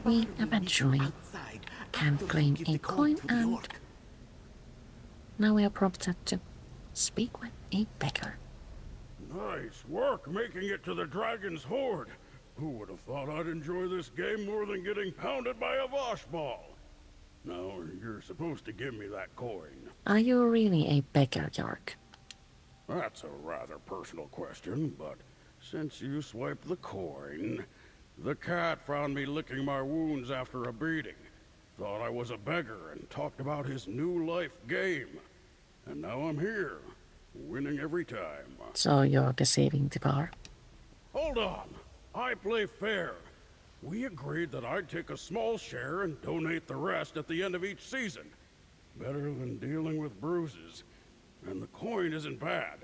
we eventually can claim a coin, and now we are prompted to speak with a beggar. Nice work making it to the dragon's hoard. Who would have thought I'd enjoy this game more than getting pounded by a Vosh ball? Now, you're supposed to give me that coin. Are you really a beggar, Yark? That's a rather personal question, but since you swiped the coin, the cat found me licking my wounds after a beating. Thought I was a beggar and talked about his new life game. And now I'm here, winning every time. So you're deceiving Tibar? Hold on. I play fair. We agreed that I'd take a small share and donate the rest at the end of each season. Better than dealing with bruises. And the coin isn't bad.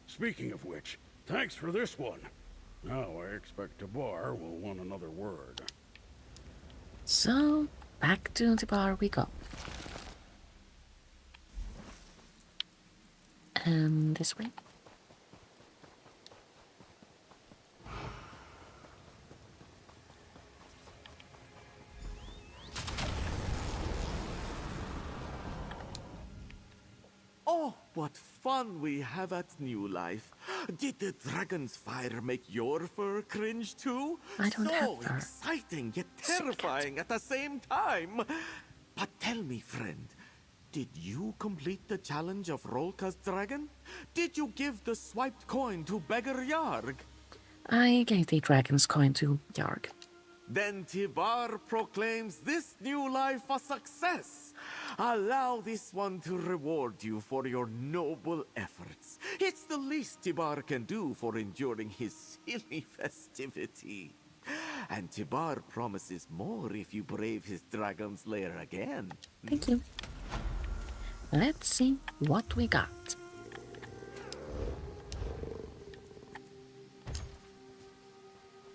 Speaking of which, thanks for this one. Now I expect Tibar will want another word. So, back to Tibar we go. This way? Oh, what fun we have at New Life. Did the dragon's fire make your fur cringe too? I don't have So fur. exciting yet terrifying at the same time. But tell me, friend, did you complete the challenge of Rolka's dragon? Did you give the swiped coin to Beggar Yarg? I gave the dragon's coin to Yarg. Then Tibar proclaims this new life a success. Allow this one to reward you for your noble efforts. It's the least Tibar can do for enduring his silly festivity. And Tibar promises more if you brave his dragon's lair again. Thank you. Let's see what we got.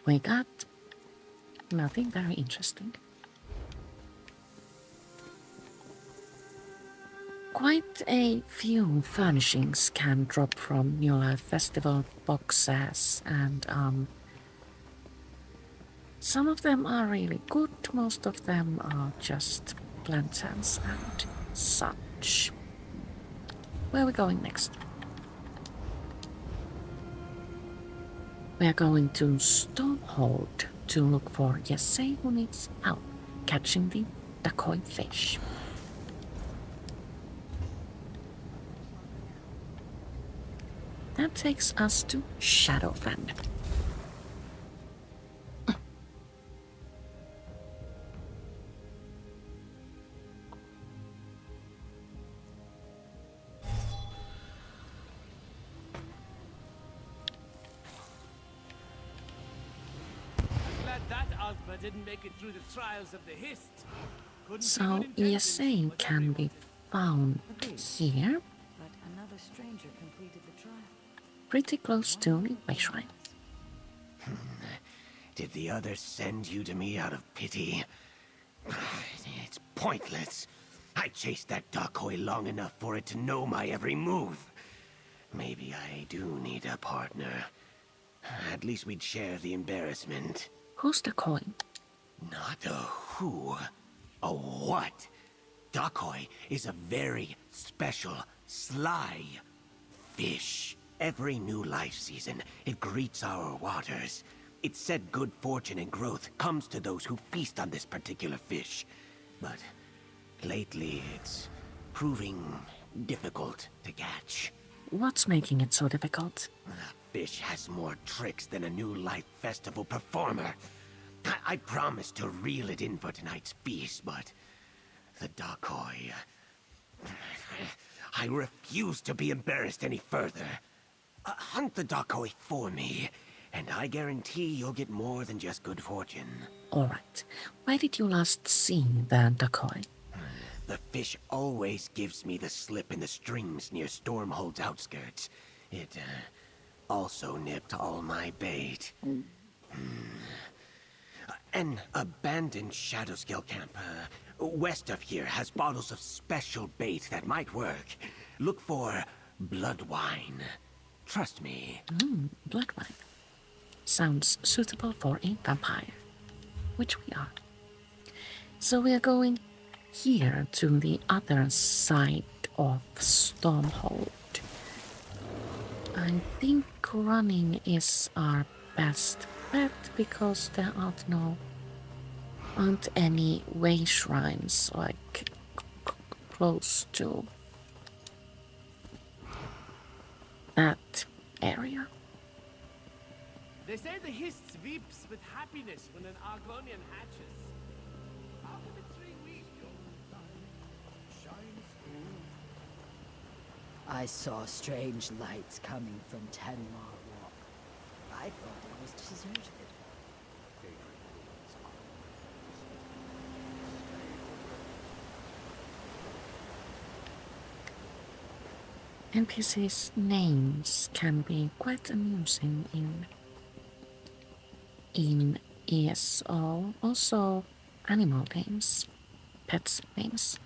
We got nothing very interesting. Quite a few furnishings can drop from New Life Festival boxes, and some of them are really good, most of them are just lanterns and such. Where are we going next? We are going to Stormhold to look for Yesei who needs help catching the decoy fish. That takes us to Shadowfen. Glad that Alpha didn't make it through the trials of the Hist. So Yesei can be found here, But another stranger completed the trial. pretty close to the Way Shrine. Did the others send you to me out of pity? It's pointless. I chased that decoy long enough for it to know my every move. Maybe I do need a partner. At least we'd share the embarrassment. Who's the coin? Not a who, a what. Decoy is a very special, sly fish. Every new life season, it greets our waters. It's said good fortune and growth comes to those who feast on this particular fish. But lately, it's proving difficult to catch. What's making it so difficult? The fish has more tricks than a new life festival performer. I promised to reel it in for tonight's feast, but the decoy... I refuse to be embarrassed any further. Hunt the decoy for me, and I guarantee you'll get more than just good fortune. Alright, where did you last see the decoy? The fish always gives me the slip in the streams near Stormhold's outskirts. It, also nipped all my bait. An abandoned Shadowscale camp, west of here has bottles of special bait that might work. Look for blood wine. Trust me. Blood wine. Sounds suitable for a vampire, which we are. So we are going here to the other side of Stormhold. I think running is our best bet because there aren't any way shrines like close to that area. They say the Hist weeps with happiness when an Argonian hatches. After the 3 weeks, I saw strange lights coming from Tenmar Walk. I thought it was deserted. NPCs' names can be quite amusing in ESO. Also, animal names, pets names.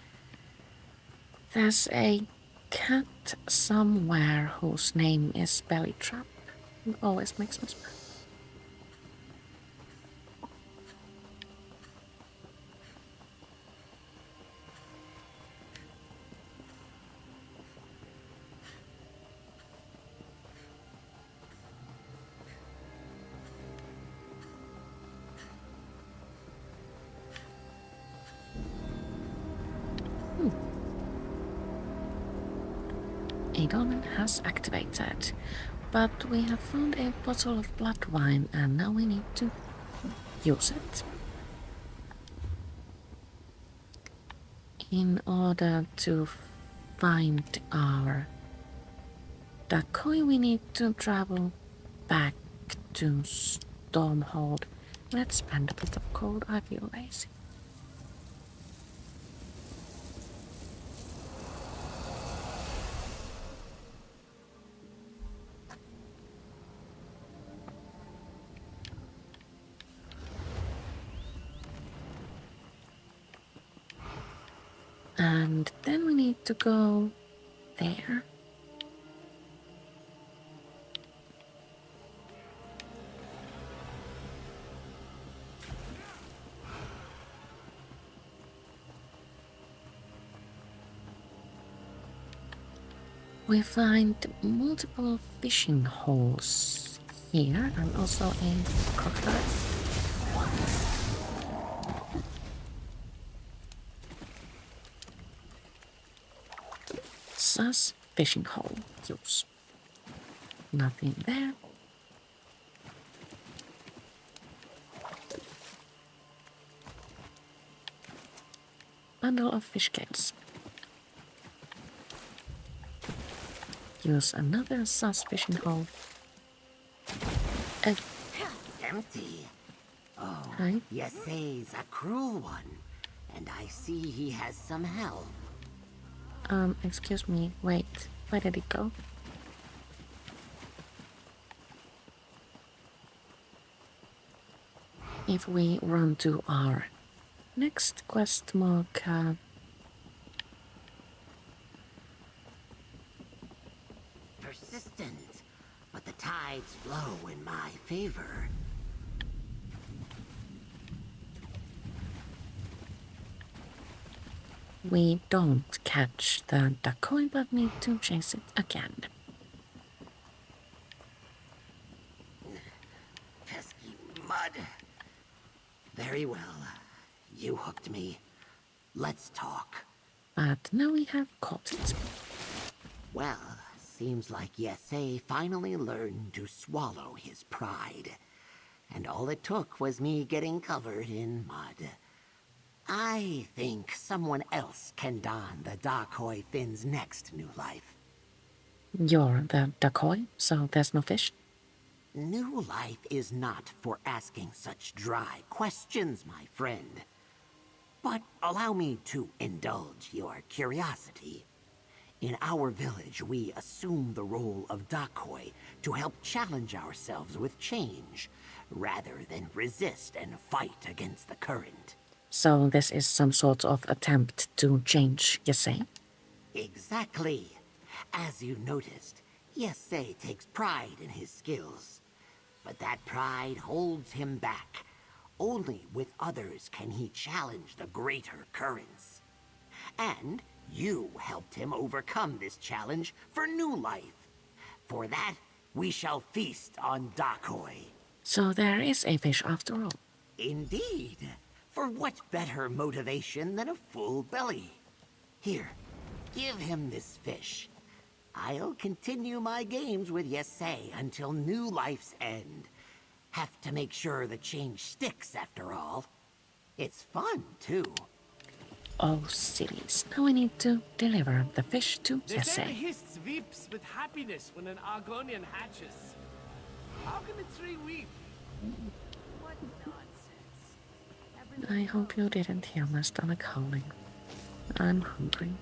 There's a cat somewhere whose name is Bellytrap. It always makes me smile. A dolmen has activated, but we have found a bottle of blood wine and now we need to use it. In order to find our decoy, we need to travel back to Stormhold. Let's spend a bit of gold, I feel lazy. And then we need to go there. We find multiple fishing holes here, and also a crocodile. Sus fishing hole. Use. Nothing there. Bundle of fish scales. Use another sus fishing hole. Empty. Oh, Hi. Yesei's a cruel one, and I see he has some help. Excuse me, wait, where did it go? If we run to our next quest mark, Persistent, but the tides flow in my favor. we don't catch the decoy, but need to chase it again. Pesky mud. Very well. You hooked me. Let's talk. But now we have caught it. Well, seems like Yesei finally learned to swallow his pride. And all it took was me getting covered in mud. I think someone else can don the decoy Finn's next new life. You're the decoy, so there's no fish? New life is not for asking such dry questions, my friend. But allow me to indulge your curiosity. In our village, we assume the role of decoy to help challenge ourselves with change, rather than resist and fight against the current. So this is some sort of attempt to change, you say? Exactly. As you noticed, Yesei takes pride in his skills. But that pride holds him back. Only with others can he challenge the greater currents. And you helped him overcome this challenge for new life. For that, we shall feast on decoy. So there is a fish after all. Indeed. For what better motivation than a full belly? Here, give him this fish. I'll continue my games with Yesei until new life's end. Have to make sure the change sticks after all. It's fun, too. Oh, sillies. Now we need to deliver the fish to They say the Yesei. Hist weeps with happiness when an Argonian hatches. How can a tree weep? What nonsense. I hope you didn't hear my stomach howling. I'm hungry.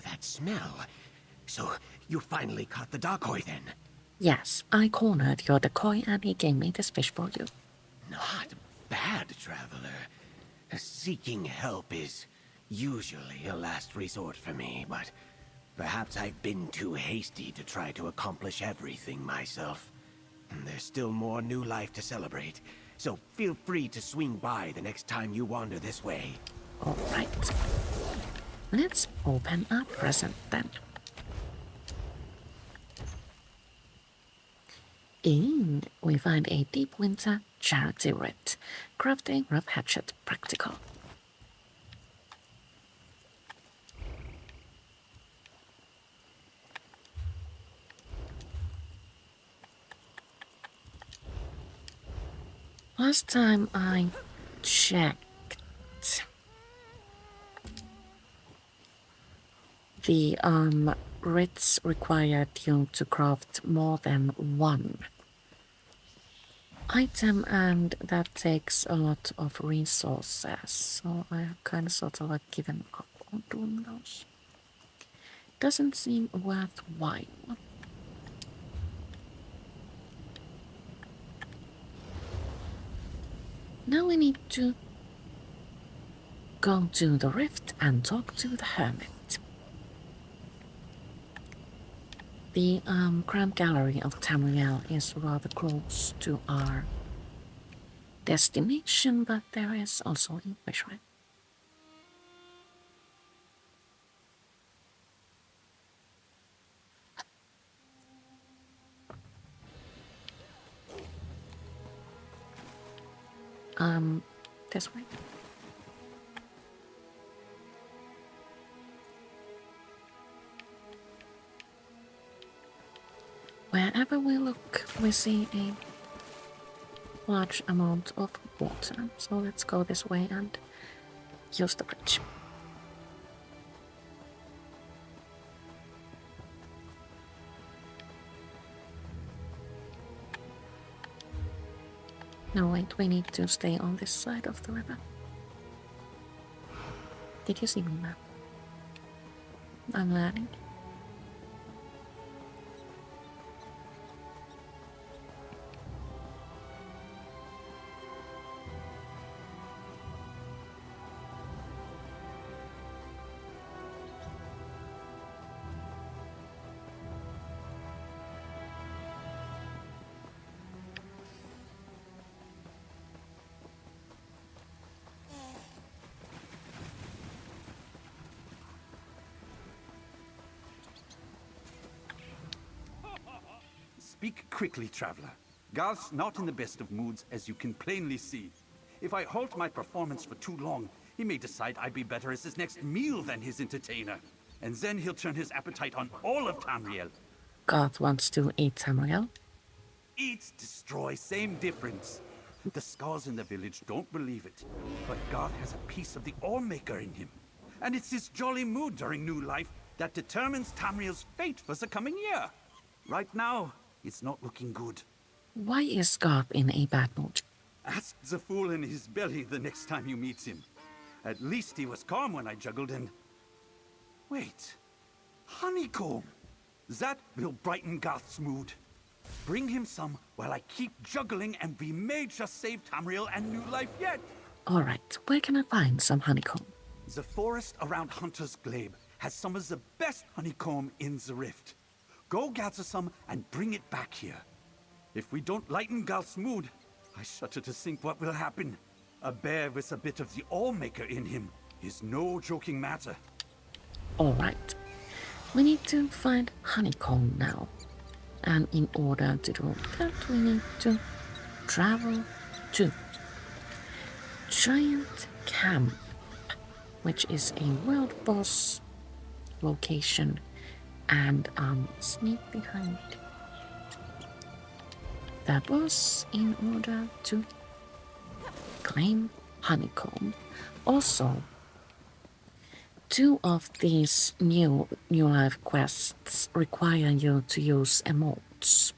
That smell. So, you finally caught the decoy then? Yes, I cornered your decoy and he gave me this fish for you. Not bad, traveler. Seeking help is usually a last resort for me, but perhaps I've been too hasty to try to accomplish everything myself. There's still more new life to celebrate, so feel free to swing by the next time you wander this way. All right. Let's open a present then. In, we find a deep winter charity writ. Crafting rough hatchet practical. Last time I checked, the writs required you to craft more than one item, and that takes a lot of resources, so I have kind of sort of like given up on doing those. Doesn't seem worthwhile. Now we need to go to the rift and talk to the hermit. The Grand Gallery of Tamriel is rather close to our destination, but there is also a fish right. This way. Wherever we look, we see a large amount of water. So let's go this way and use the bridge. No, wait, we need to stay on this side of the river. Did you see me, map? I'm learning. Speak quickly, traveler. Garth's not in the best of moods, as you can plainly see. If I halt my performance for too long, he may decide I'd be better as his next meal than his entertainer. And then he'll turn his appetite on all of Tamriel. Garth wants to eat Tamriel. Eat, destroy, same difference. The scars in the village don't believe it, but Garth has a piece of the Allmaker in him. And it's his jolly mood during New Life that determines Tamriel's fate for the coming year. Right now, it's not looking good. Why is Garth in a bad mood? Ask the fool in his belly the next time you meet him. At least he was calm when I juggled and... Wait. Honeycomb! That will brighten Garth's mood. Bring him some while I keep juggling and we may just save Tamriel and New Life yet. Alright, where can I find some honeycomb? The forest around Hunter's Glade has some of the best honeycomb in the rift. Go gather some and bring it back here. If we don't lighten Garth's mood, I shudder to think what will happen. A bear with a bit of the Allmaker in him is no joking matter. Alright, we need to find honeycomb now. And in order to do that, we need to travel to Giant Camp, which is a world boss location, and sneak behind that boss in order to claim honeycomb. Also, 2 of these new life quests require you to use emotes.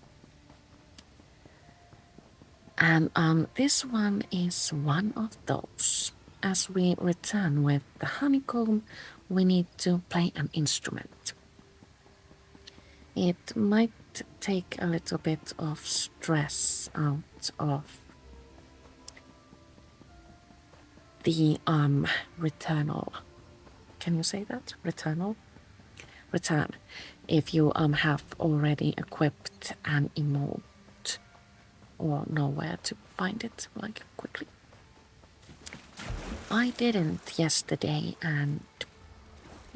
And this one is one of those. As we return with the honeycomb, we need to play an instrument. It might take a little bit of stress out of the returnal. Can you say that? Returnal? Return. If you have already equipped an emote or know where to find it, like, quickly. I didn't yesterday and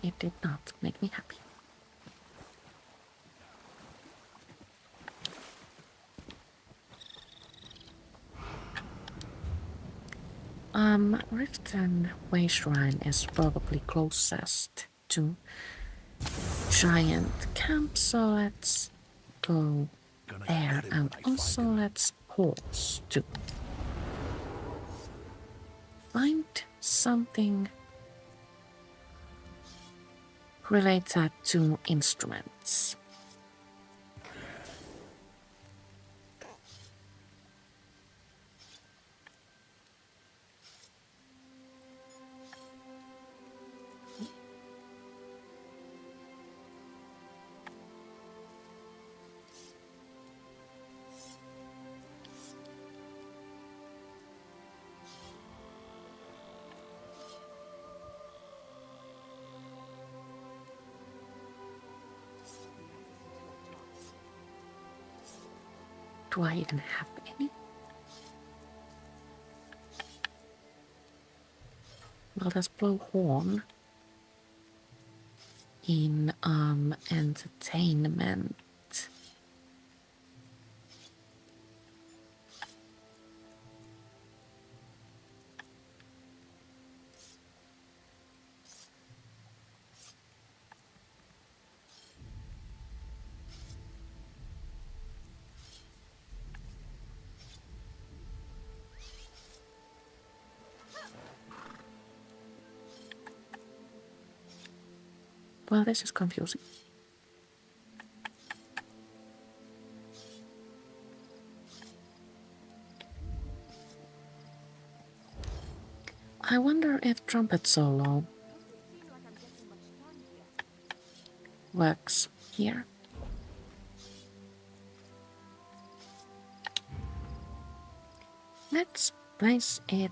it did not make me happy. Riften Way Shrine is probably closest to Giant Camp, so let's go there, and also let's pause to find something related to instruments. Do I even have any? Well, let's blow horn in entertainment. Well, this is confusing. I wonder if trumpet solo works here. Let's place it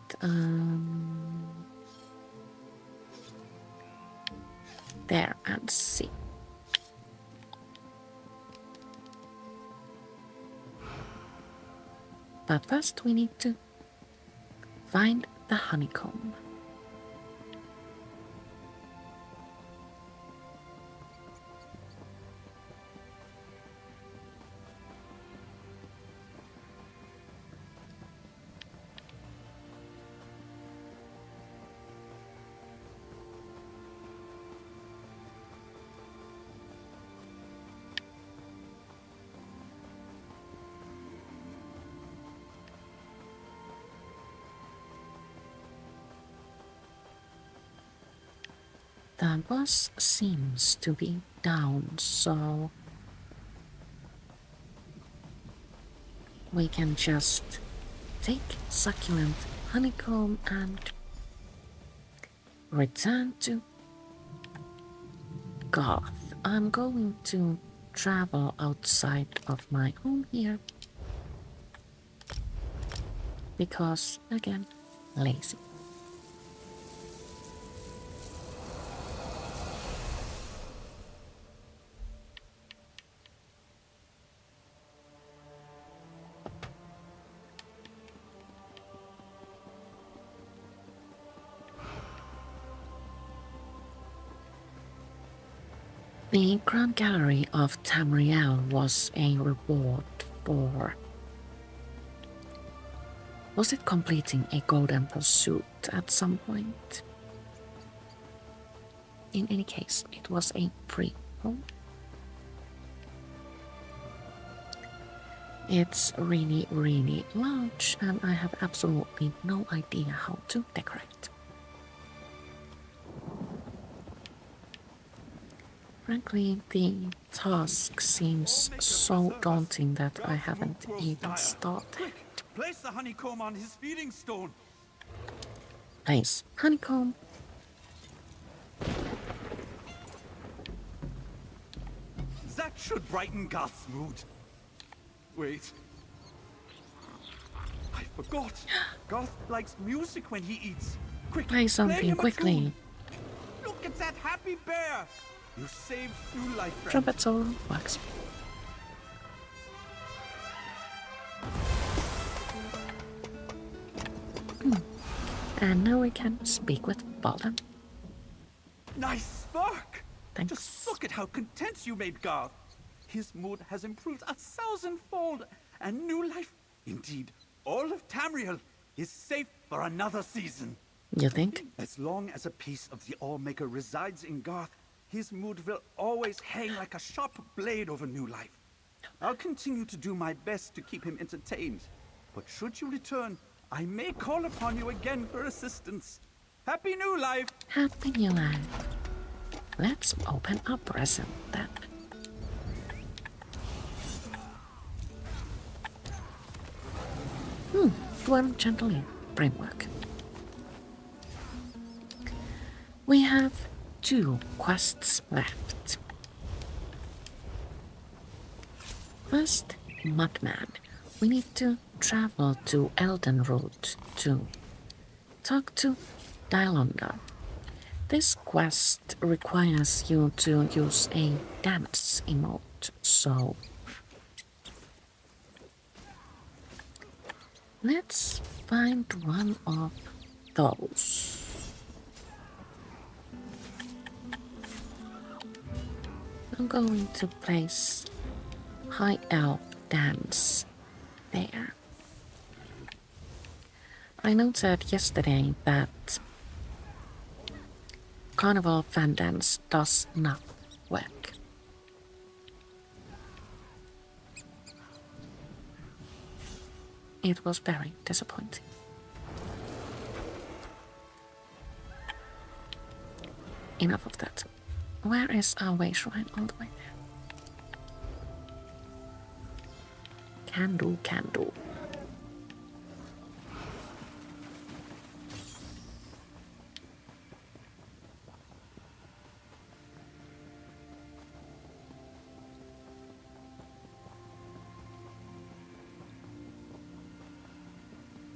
there and see. But first we need to find the honeycomb. The boss seems to be down, so we can just take succulent honeycomb and return to Goth. I'm going to travel outside of my home here because, again, lazy. The Grand Gallery of Tamriel was a reward for... Was it completing a golden pursuit at some point? In any case, it was a free home. It's really, really large and I have absolutely no idea how to decorate. Frankly, the task seems so daunting that I haven't even started. Quick, place the honeycomb on his feeding stone. Place honeycomb. That should brighten Goth's mood. Wait. I forgot. Goth likes music when he eats. Quick, Play something quickly. Look at that happy bear. You saved new life, friend. Trumpet solo works. And now we can speak with Balden. Nice spark! Thanks. Just look at how content you made Garth. His mood has improved 1,000-fold, and new life, indeed, all of Tamriel, is safe for another season. You think? As long as a piece of the Allmaker resides in Garth, his mood will always hang like a sharp blade over new life. I'll continue to do my best to keep him entertained, but should you return, I may call upon you again for assistance. Happy New Life! Happy New Life. Let's open a present then. Dwarf Gentleman framework. We have 2 quests left. First, Mudman. We need to travel to Eldenroot to talk to Dylonda. This quest requires you to use a dance emote, so let's find one of those. I'm going to place High Elf Dance there. I noted yesterday that Carnival Fan Dance does not work. It was very disappointing. Enough of that. Where is our way shrine? All the way there. Can do, can do.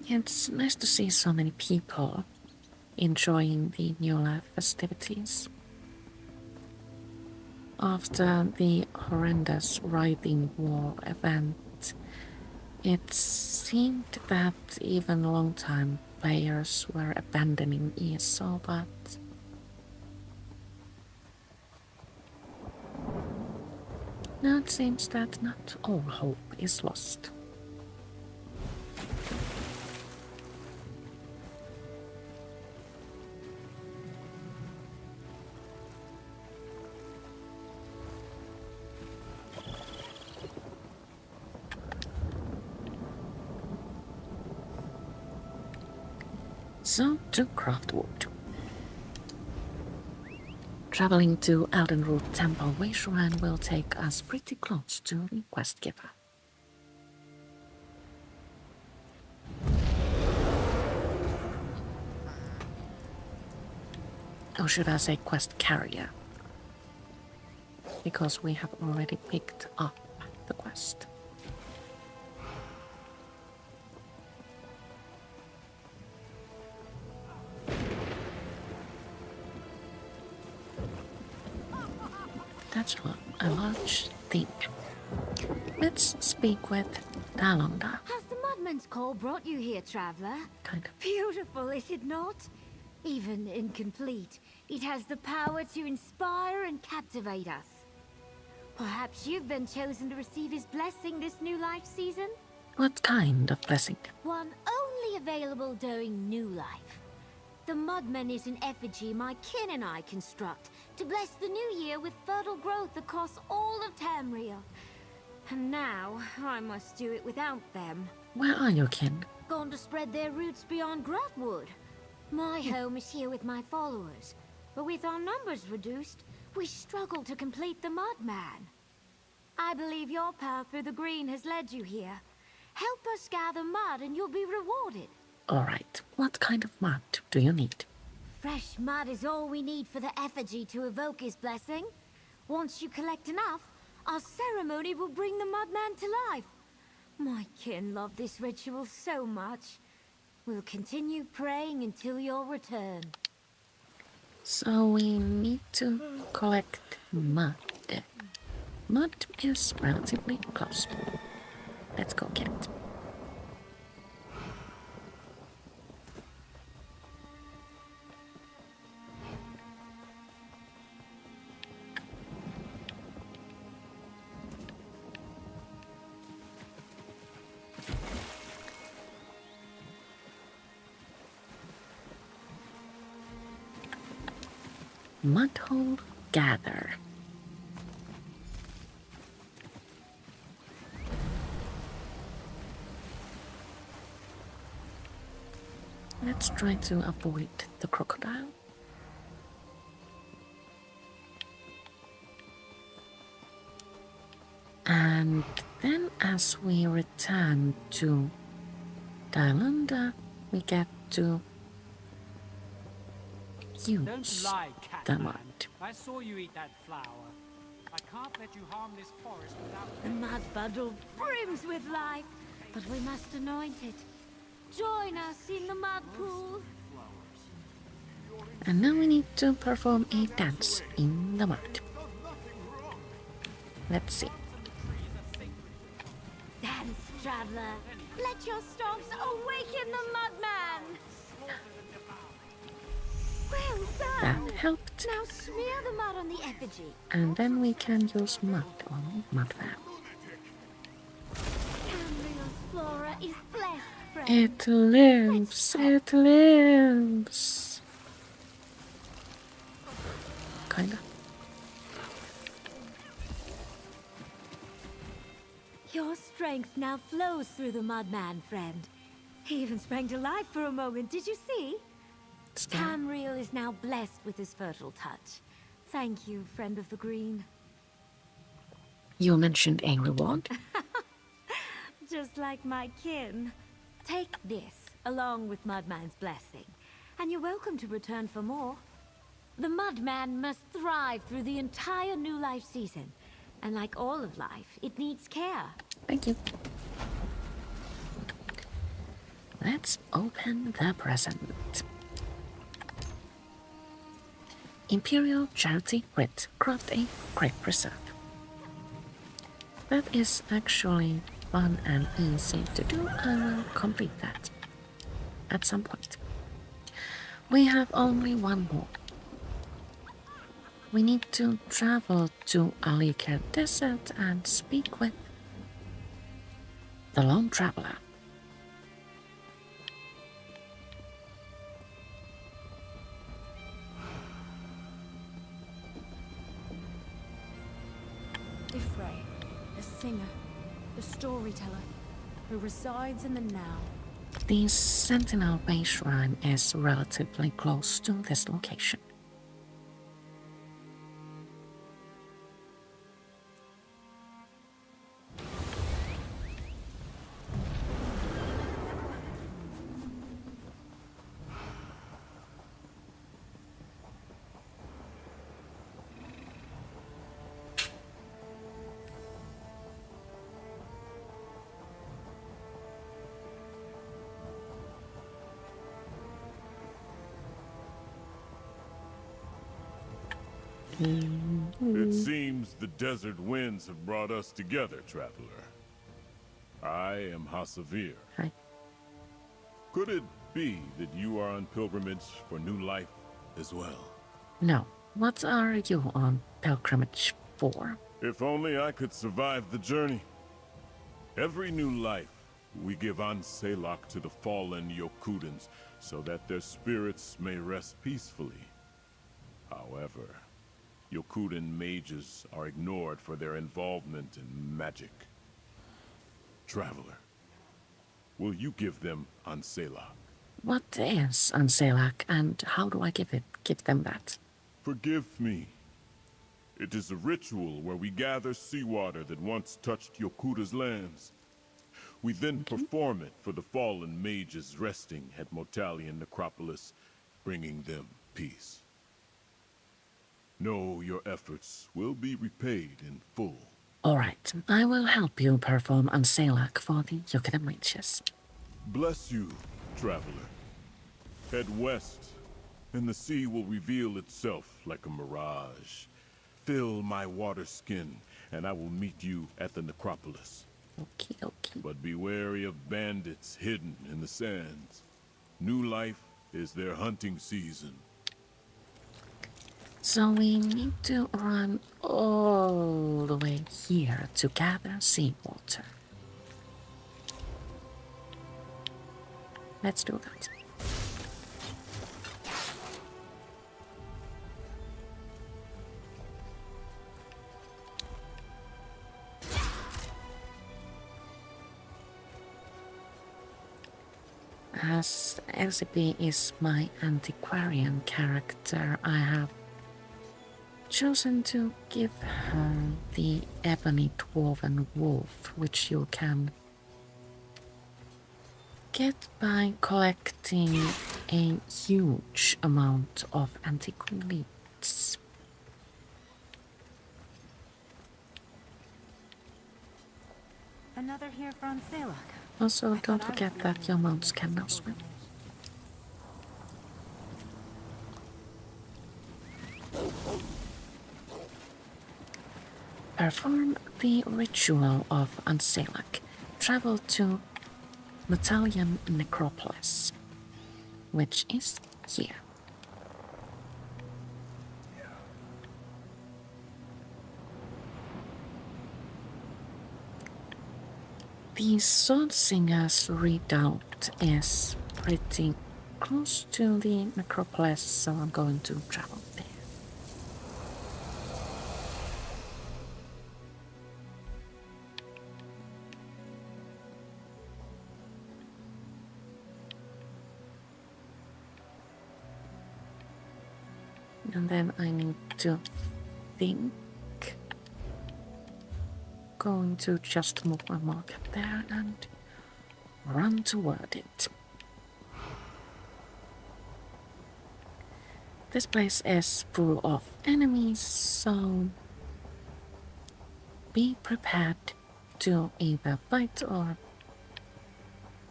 It's nice to see so many people enjoying the New Life festivities. After the horrendous Writhing War event, it seemed that even long-time players were abandoning ESO, but now it seems that not all hope is lost. So, to craft wood. Traveling to Eldenroot Temple Wayshrine will take us pretty close to the quest giver. Or should I say quest carrier? Because we have already picked up the quest. That's a large thing. Let's speak with Dalonda. Has the Mudman's Call brought you here, traveler? Kind of. Beautiful, is it not? Even incomplete, it has the power to inspire and captivate us. Perhaps you've been chosen to receive his blessing this new life season? What kind of blessing? One only available during New Life. The Mudman is an effigy my kin and I construct to bless the new year with fertile growth across all of Tamriel. And now, I must do it without them. Where are your kin? Gone to spread their roots beyond Grathwood. My home is here with my followers, but with our numbers reduced, we struggle to complete the Mudman. I believe your path through the green has led you here. Help us gather mud and you'll be rewarded. Alright, what kind of mud do you need? Fresh mud is all we need for the effigy to evoke his blessing. Once you collect enough, our ceremony will bring the Mudman to life. My kin love this ritual so much. We'll continue praying until your return. So we need to collect mud. Mud is relatively close. Let's go get it. Mudhole gather. Let's try to avoid the crocodile. And then as we return to Dalonda, we get to use the mud. I saw you eat that flower. I can't let you harm this forest without... The mud bundle brims with life, but we must anoint it. Join us in the mud pool. And now we need to perform a dance in the mud. Let's see. Dance, traveler. Let your stomps awaken the Mudman. Well done. That helped. Now smear the mud on the effigy. And then we can use mud on Mudman. Tamriel's flora is blessed, friend. It lives, it lives. Kinda. Your strength now flows through the Mudman, friend. He even sprang to life for a moment, did you see? Tamriel is now blessed with his fertile touch. Thank you, friend of the green. You mentioned a reward? Just like my kin. Take this, along with Mudman's blessing, and you're welcome to return for more. The Mudman must thrive through the entire New Life season, and like all of life, it needs care. Thank you. Let's open the present. Imperial Charity Writ. Craft a crate preserve. That is actually fun and easy to do. I will complete that at some point. We have only one more. We need to travel to Alikir Desert and speak with the Lone Traveler. Ifray, the singer, the storyteller, who resides in the now. The Sentinel Bay Shrine is relatively close to this location. It seems the desert winds have brought us together, traveler. I am Hasavir. Hi. Could it be that you are on pilgrimage for new life as well? No. What are you on pilgrimage for? If only I could survive the journey. Every new life, we give Anselak to the fallen Yokudans so that their spirits may rest peacefully. However, Yokudan mages are ignored for their involvement in magic. Traveler, will you give them Anselak? What is Anselak and how do I give them that? Forgive me. It is a ritual where we gather seawater that once touched Yokuda's lands. We then perform it for the fallen mages resting at Motalian Necropolis, bringing them peace. Know your efforts will be repaid in full. Alright, I will help you perform Anselak for the Yokudan mages. Bless you, traveler. Head west, and the sea will reveal itself like a mirage. Fill my water skin, and I will meet you at the necropolis. Okay. But be wary of bandits hidden in the sands. New life is their hunting season. So we need to run all the way here to gather seawater. Let's do that. As LCP is my antiquarian character, I have chosen to give her the ebony dwarven wolf, which you can get by collecting a huge amount of antique relics. Another here for Anselak. Also, don't forget that your mounts can now swim. Perform the ritual of Anselak. Travel to Motalian Necropolis, which is here. The Sword Singer's redoubt is pretty close to the necropolis, so I'm going to travel there. And then I need to think. Going to just move my market there and run toward it. This place is full of enemies, so be prepared to either fight or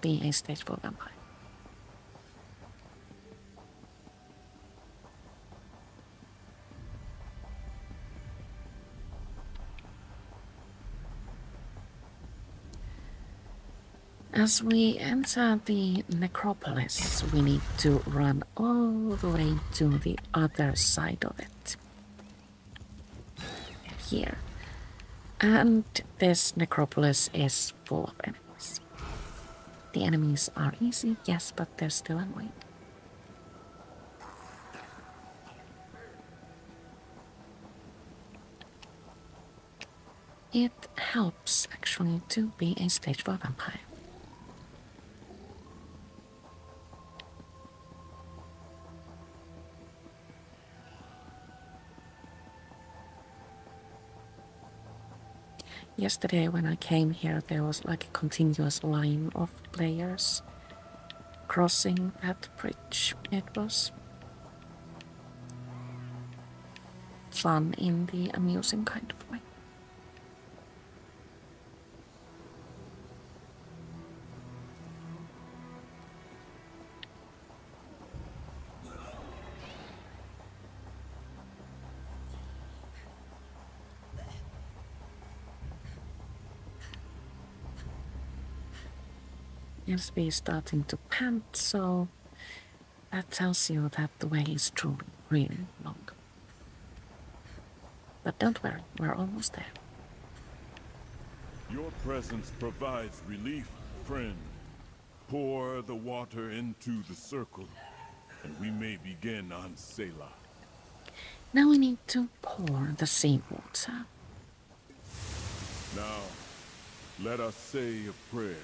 be a stage 4 vampire. As we enter the necropolis, we need to run all the way to the other side of it. Here. And this necropolis is full of enemies. The enemies are easy, yes, but they're still annoying. It helps actually to be a stage 4 vampire. Yesterday when I came here there was like a continuous line of players crossing that bridge. It was fun in the amusing kind of way. SB is starting to pant, so that tells you that the way is truly really long. But don't worry, we're almost there. Your presence provides relief, friend. Pour the water into the circle, and we may begin on Selah. Now we need to pour the seawater. Now, let us say a prayer.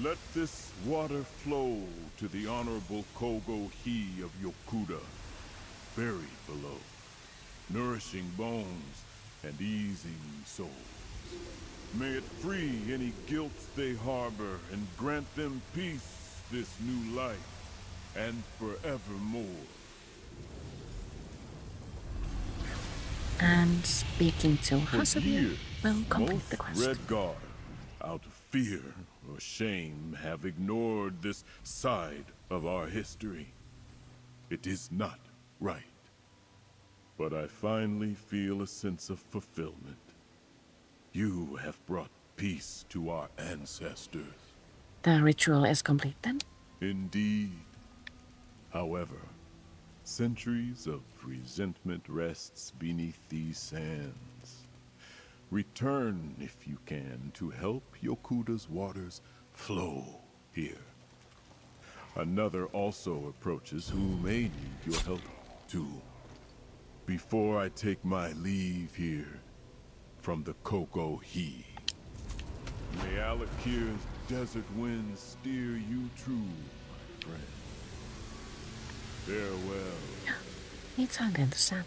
Let this water flow to the honorable Kogo-Hi of Yokuda, buried below, nourishing bones and easing souls. May it free any guilt they harbor and grant them peace this new life and forevermore. And speaking to Hasabir, will complete the quest. Red Guard, out of fear or shame, have ignored this side of our history. It is not right. But I finally feel a sense of fulfillment. You have brought peace to our ancestors. The ritual is complete then? Indeed. However, centuries of resentment rests beneath these sands. Return, if you can, to help Yokuda's waters flow here. Another also approaches who may need your help, too. Before I take my leave here from the Kogo-Hi, may Alakir's desert winds steer you true, my friend. Farewell. It's under the sand.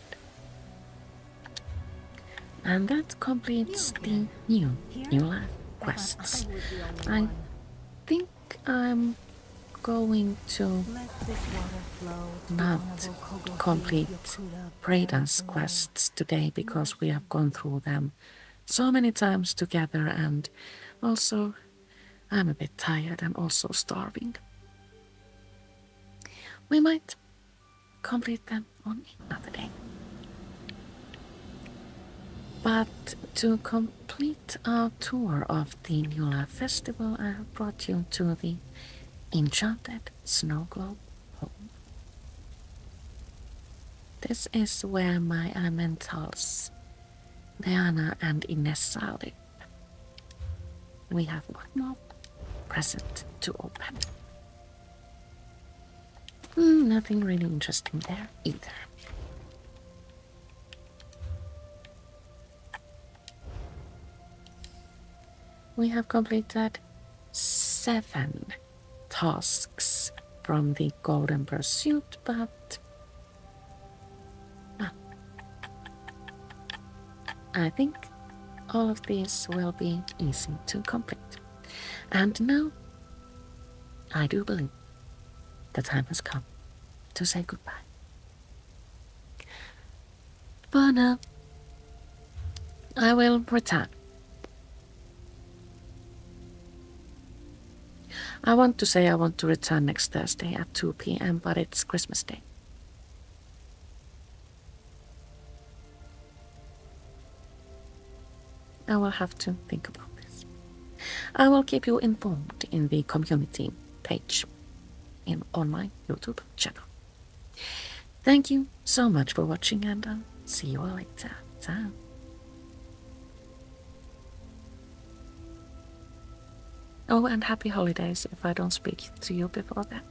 And that completes the new life quests. I think I'm going to not complete Prada's quests today because we have gone through them so many times together, and also I'm a bit tired and also starving. We might complete them on another day. But to complete our tour of the New Life Festival, I have brought you to the enchanted snow globe home. This is where my elementals, Diana and Inessa, live. We have one more present to open. Nothing really interesting there either. We have completed 7 tasks from the Golden Pursuit, but I think all of these will be easy to complete. And now, I do believe the time has come to say goodbye. For now, I will return. I want to return next Thursday at 2 p.m., but it's Christmas Day. I will have to think about this. I will keep you informed in the community page on my YouTube channel. Thank you so much for watching, and I'll see you all later. Ciao. Oh, and happy holidays if I don't speak to you before that.